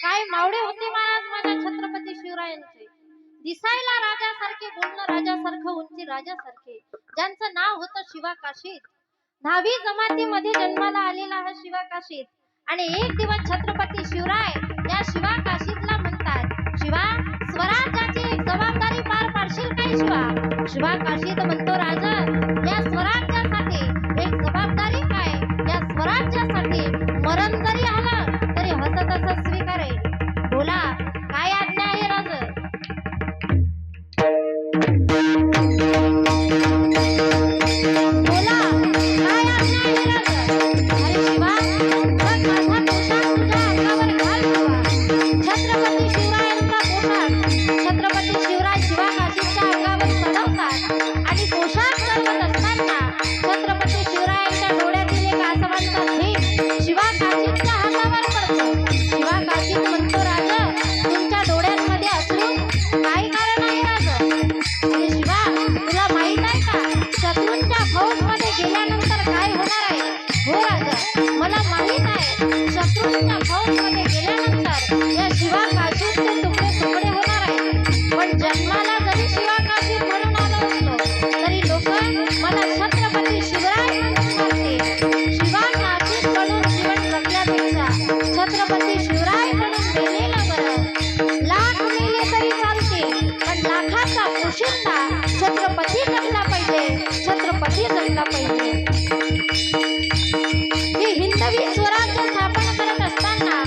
काय मावडे होते महाराज माझ्या छत्रपती शिवरायांचे. दिसायला राजासारखे, बोलणं राजासारखं, उंची राजासारखे, ज्यांचं नाव होतं शिवा काशीत. न्हावी जमातीमध्ये जन्माला आलेला हा शिवा काशीत. आणि एक दिवस छत्रपती शिवराय या शिवा काशीतला म्हणतात, शिवा स्वराज्याची एक जबाबदारी पार पाडशील काय शिवा. शिवा काशीत म्हणतो, राजा या स्वराज्यासाठी एक जबाबदारी काय, या स्वराज्यासाठी मरण जरी आलं तरी हसत हसत स्वीकारेल. बोला काय आज्ञा आहे राजा. बोला काय आज्ञा आहे राजा. अरे शिवा, बघ माझा पोशाख तुझ्या अंगावर घाल शिवा. छत्रपती शिवरायांचा पोशाख छत्रपती शिवराय शिवा काशीच्या अंगावर चढवतात आणि पोशाख चढवत असताना छत्रपती शिवरायांच्या डोळ्यातील एक आसमानचा थेंब शिवा काशीच्या हातावर पडतो. शिवा काशीत म्हणतो, राजा तुमच्या डोळ्यांमध्ये अश्रू काय कारण आहे राजा. अरे शिवा, तुला माहित आहे का शत्रूंच्या फौजमध्ये गेल्यानंतर काय होणार आहे. हो राजा, मला माहित आहे शत्रूंच्या फौजमध्ये गेल्यानंतर या शिवा काशीचे तुकडे तुकडे होणार आहेत. पण जन्माला जरी शिवा काशीत म्हणून आलो असलो तरी लोक मला छत्रपती शिवराय म्हणून मानते. शिवा काशीत म्हणून जीवन जगल्यापेक्षा छत्रपती शिवराय म्हणून मेलेलं बरं. लाख मेले तरी चालते, पण लाखाचा पोशिंदा छत्रपती जगला पाहिजे, छत्रपती जगला पाहिजे. हे हिंदवी स्वराज्य स्थापन करत असताना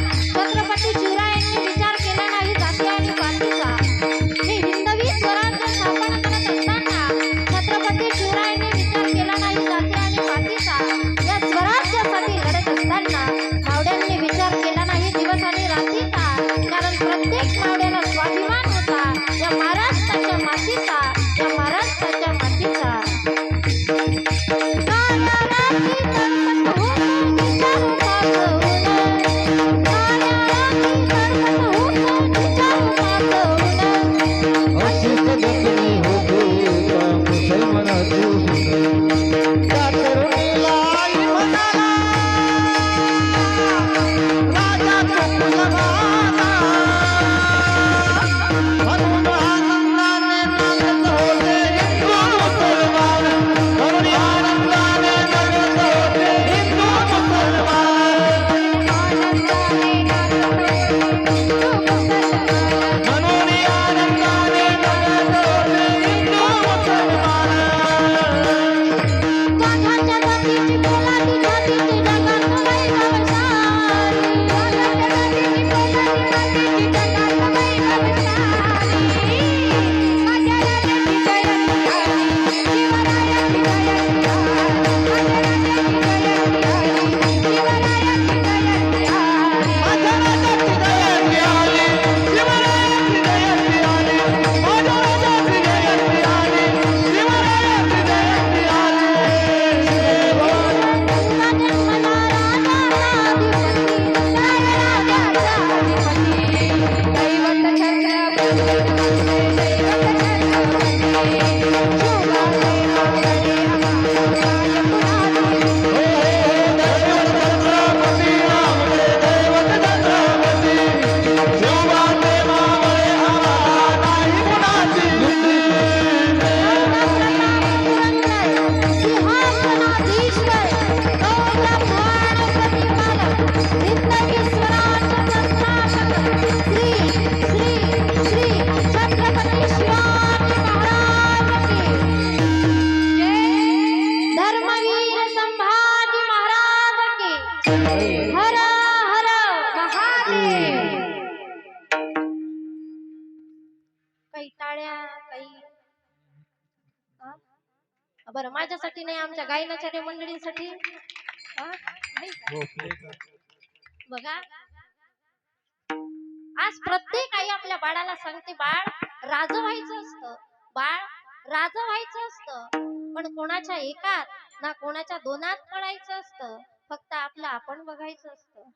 हर हर महादेव. काही टाळ्या काही हा? बरं माझ्यासाठी नाही आमच्या गायनाच्या मंडळींसाठी हा? नाही का? बघा आज प्रत्येक आई आपल्या बाळाला सांगते बाळ राज व्हायचं असतं, बाळ राज व्हायचं असतं, पण कोणाच्या एकात ना कोणाच्या दोनात पडायचं असतं, फक्त आपलं आपण बघायचं असतं.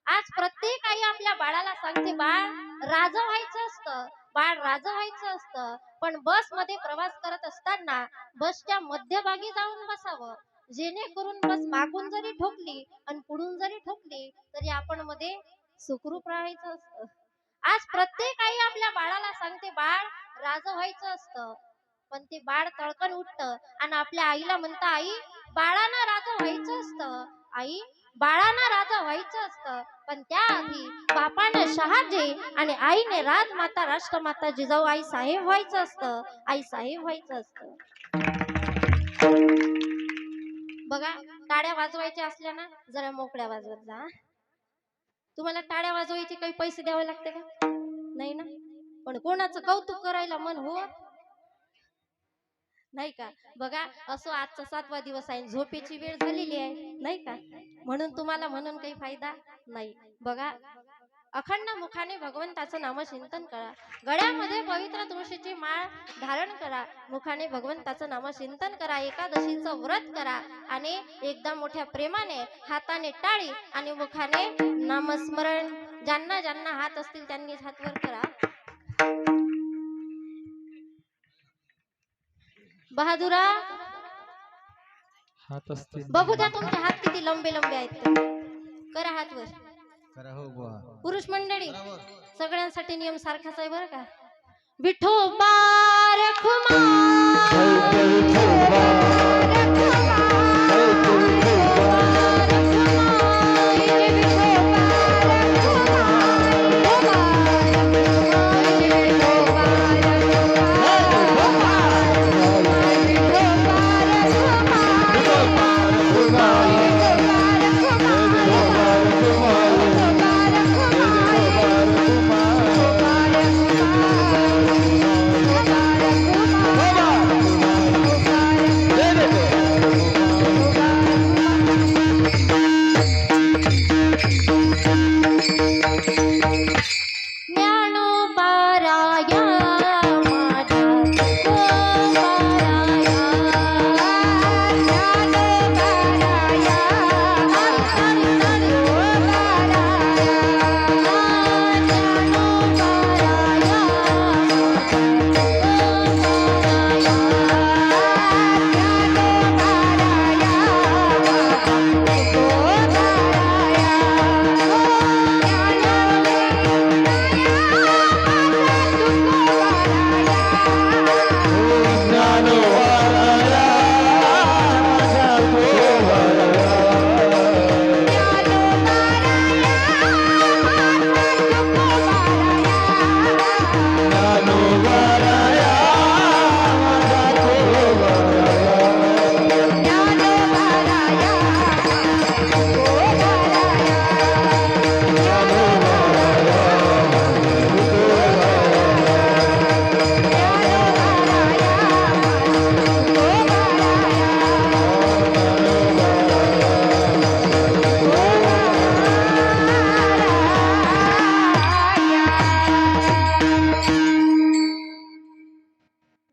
आज प्रत्येक आई आपल्या बाळाला सांगते बाळ राज व्हायचं असतं, बाळ राज व्हायचं असतं, पण बस मध्ये प्रवास करत असताना बसच्या मध्यभागी जाऊन बसावं, जेणेकरून बस मागून जरी ठोकली आणि पुढून जरी ठोकली तरी आपण मध्ये सुखरूप राहायचं असतं. आज प्रत्येक आई आपल्या बाळाला सांगते बाळ राज व्हायचं असतं, पण ते बाळ तळकन उठतं आणि आपल्या आईला म्हणतं आई बाळानं राज व्हायचं असतं, आई बाळानं राजा व्हायचं असतं, पण त्याआधी बापानं शहाजी आणि आईने राजमाता राष्ट्रमाता जिजाऊ आई साहेब व्हायचं असतं, आई साहेब व्हायचं असतं. बघा टाळ्या वाजवायच्या असल्या ना जरा मोकळ्या वाजवत जा. तुम्हाला टाळ्या वाजवायचे काही पैसे द्यावे लागते का? नाही ना. पण कोणाचं कौतुक करायला मन हो नाही का? बघा असो आजचा 7वा दिवस आहे, झोपेची वेळ झालेली आहे नाही का, म्हणून तुम्हाला म्हणून काही फायदा नाही. बघा अखंड मुखाने भगवंताचं नामचिंतन करा, गळ्यामध्ये पवित्र तुळशीची माळ धारण करा, मुखाने भगवंताचं नामचिंतन करा, एकादशीचं व्रत करा आणि एकदा मोठ्या प्रेमाने हाताने टाळी आणि मुखाने नामस्मरण. ज्यांना ज्यांना हात असतील त्यांनीच हात वर करा. बहादुरा हात असतील बघू द्या तुमचे हात किती लंबे लंबे आहेत ते. करा हात वर. करा हो बुवा. पुरुष मंडळी सगळ्यांसाठी नियम सारखाच आहे बरं का. विठोबा रखुमा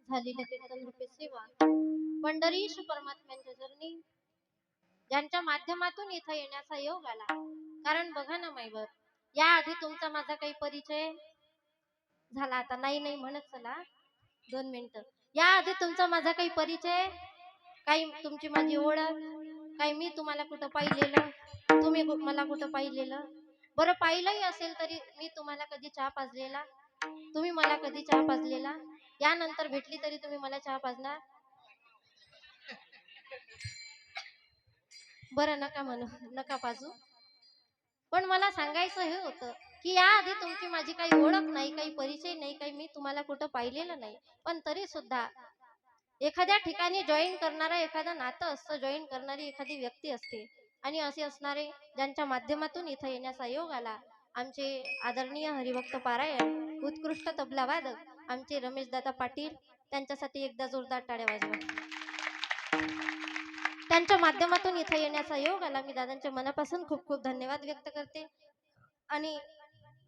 झालेली कीर्तन रूपी सेवा पंढरीश परमात्म्यांच्या चरणी ज्यांच्या माध्यमातून इथं येण्याचा योग आला. कारण बघा ना माईबाप, या आधी तुमचा माझा काही परिचय झाला, आता नाही नाही म्हणत चला 2 मिनिटं. या आधी तुमचा माझा काही परिचय, काही तुमची माझी ओळख, काही मी तुम्हाला कुठं पाहिलेलं, तुम्ही मला कुठं पाहिलेलं. बरं पाहिलंही असेल तरी मी तुम्हाला कधी चहा पाजलेला, तुम्ही मला कधी चहा पाजलेला, यानंतर भेटली तरी तुम्ही मला चहा पाजणार? बरं नका म्हणू, नका पाजू. पण मला सांगायचं हे होतं की याआधी तुमची माझी काही ओळख नाही, काही परिचय नाही, काही मी तुम्हाला कुठं पाहिलेलं नाही, पण तरी सुद्धा एखाद्या ठिकाणी जॉईन करणारा एखादं नातं असतं, जॉईन करणारी एखादी व्यक्ती असते. आणि असे असणारे ज्यांच्या माध्यमातून इथं येण्याचा योग आला, आमचे आदरणीय हरिभक्त पारायण उत्कृष्ट तबला वादक आमचे रमेशदादा पाटील, त्यांच्यासाठी एकदा जोरदार टाळ्या वाजवा. त्यांच्या माध्यमातून इथं येण्याचा योग आला, मी दादांच्या मनापासून खूप खूप धन्यवाद व्यक्त करते. आणि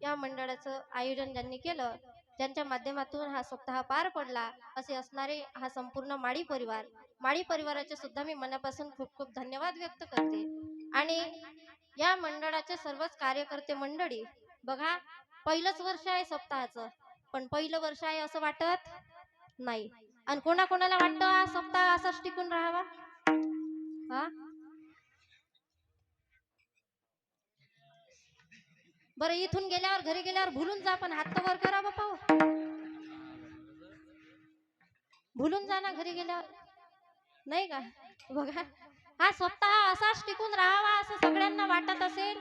या मंडळाचं आयोजन ज्यांनी केलं, ज्यांच्या माध्यमातून हा सप्ताह पार पडला, असे असणारे हा संपूर्ण माळी परिवाराचे सुद्धा मी मनापासून खूप खूप धन्यवाद व्यक्त करते. आणि या मंडळाचे सर्वच कार्यकर्ते मंडळी, बघा पहिलंच वर्ष आहे सप्ताहाचं, पण पहिलं वर्ष आहे असं वाटत नाही. आणि कोणाकोणाला वाटतं हा सप्ताह असाच टिकून राहावा? हा, बरं इथून गेल्यावर घरी गेल्यावर भुलून जा, पण हात तर वर करा बापा, भुलून जा ना घरी गेल्यावर, नाही का? बघा हा सप्ताह असाच टिकून राहावा असं सगळ्यांना वाटत असेल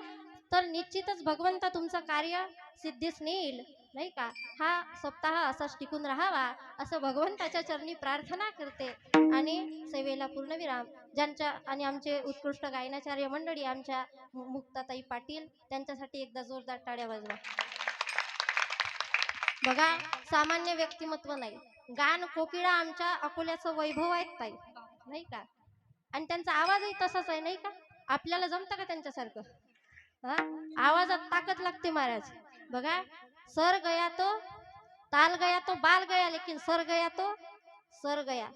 तर निश्चितच भगवंत तुमचं कार्य सिद्धीस नेईल, नाही का? हा सप्ताह असाच टिकून राहावा असं भगवंताच्या चरणी प्रार्थना करते. आणि सेवेला पूर्णविराम ज्यांच्या आणि आमचे उत्कृष्ट गायनाचार्य मंडळी आमच्या मुक्ताताई पाटील, त्यांच्यासाठी एकदा जोरदार टाळ्या वाजवा. बघा सामान्य व्यक्तिमत्व नाही, गान कोकिळा आमच्या अकोल्याचं वैभव आहेत ताई, नाही का? आणि त्यांचा आवाजही तसाच आहे, नाही का? आपल्याला जमतं का त्यांच्यासारखं? हा, आवाजात ताकद लागते महाराज. बघा सर गया तो ताल गया तो बाल गया, लेकिन सर गया तो सर गया.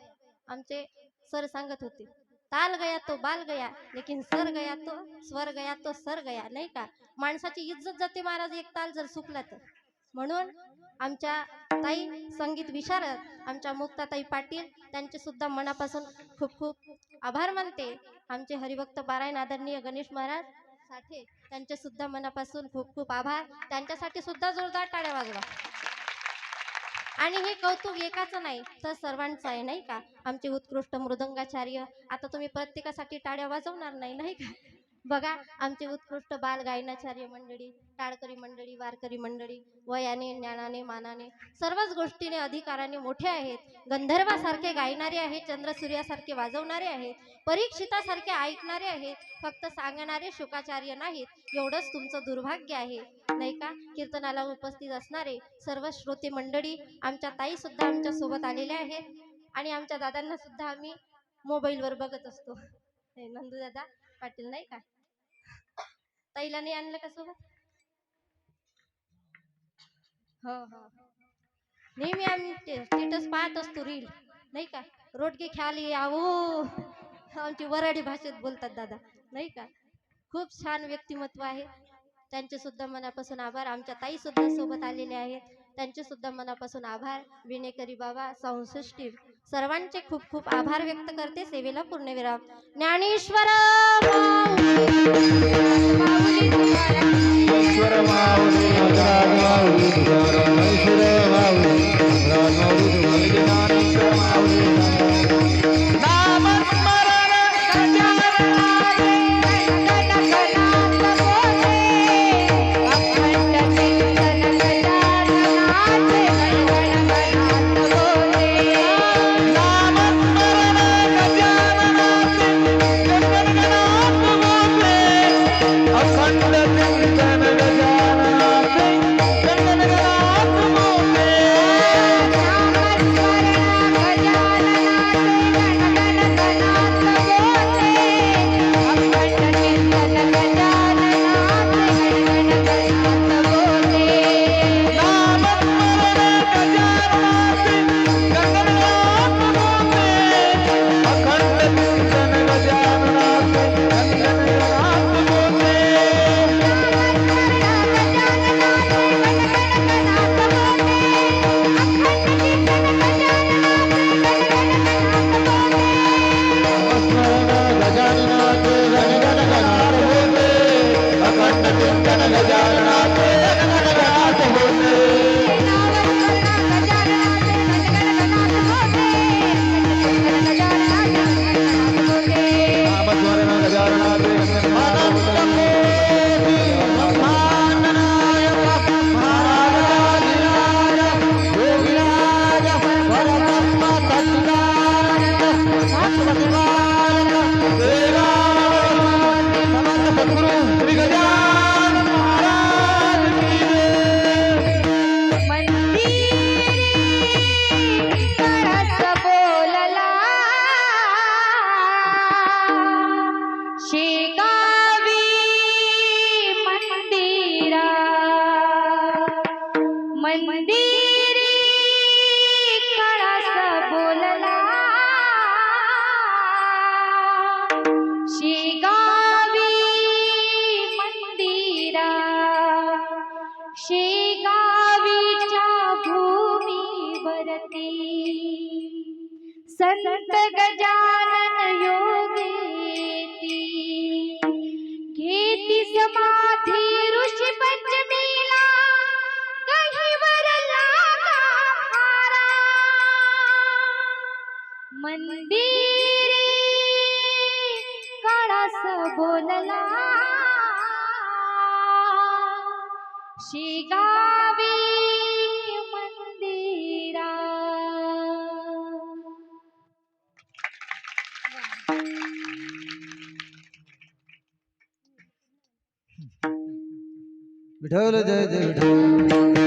आमचे सर सांगत होते, ताल गया तो बाल गया, लेकिन सर गया तो स्वर गया तो सर गया, नाही का? माणसाची इज्जत जाते महाराज एक ताल जर चुकला तर. म्हणून आमच्या ताई संगीत विशारद आमच्या मुक्ताताई पाटील, त्यांचे सुद्धा मनापासून खूप खूप आभार मानते. आमचे हरिभक्त पारायण आदरणीय गणेश महाराज साठे, त्यांचे सुद्धा मनापासून खूप खूप आभार, त्यांच्यासाठी सुद्धा जोरदार टाळ्या वाजवा. आणि हे कौतुक एकाचं नाही तर सर्वांचं आहे, नाही का? आमचे उत्कृष्ट मृदंगाचार्य, आता तुम्ही प्रत्येकासाठी टाळ्या वाजवणार नाही, नाही का? बघा आमचे उत्कृष्ट बाल गायनाचार्य मंडळी, टाळकरी मंडळी, वारकरी मंडळी वयाने ज्ञानाने मानाने सर्वच गोष्टीने अधिकाराने मोठे आहेत. गंधर्वासारखे गायणारे आहेत, चंद्रसूर्यासारखे वाजवणारे आहेत, परीक्षितासारखे ऐकणारे आहेत, फक्त सांगणारे शुकाचार्य नाहीत. एवढंच तुमचं दुर्भाग्य आहे, नाही का? कीर्तनाला उपस्थित असणारे सर्व श्रोते मंडळी, आमच्या ताई सुद्धा आमच्या सोबत आलेल्या आहेत. आणि आमच्या दादांना सुद्धा आम्ही मोबाईलवर बघत असतो, नंदू दादा पाटील, नाही का? ताईला नाही आणलं का सोबत? हो हो, नेहमी आम्ही स्टेटस पाहत असतो, रील, नाही का? रोडगे ख्याली आवो, आमची वराडी भाषेत बोलतात दादा, नाही का? खूप छान व्यक्तिमत्व आहे, त्यांचे सुद्धा मनापासून आभार. आमच्या ताई सुद्धा सोबत आलेले आहेत, त्यांचे सुद्धा मनापासून आभार. विनेकरी बाबा, साऊंड सर्वांचे खूप खूप आभार व्यक्त करते. सेवेला पूर्णविराम. ज्ञानेश्वर मंदिरी कळस बोलला शेगावी मंदिरा शेगावीच्या भूमीवरती संत गजानन योगेती घेती समाधी ऋषी पंचमीला गहिवर लागा भारा मंदिरी कळस बोलला शेगावी मंदिरा विठ्ठल जय जय विठ्ठल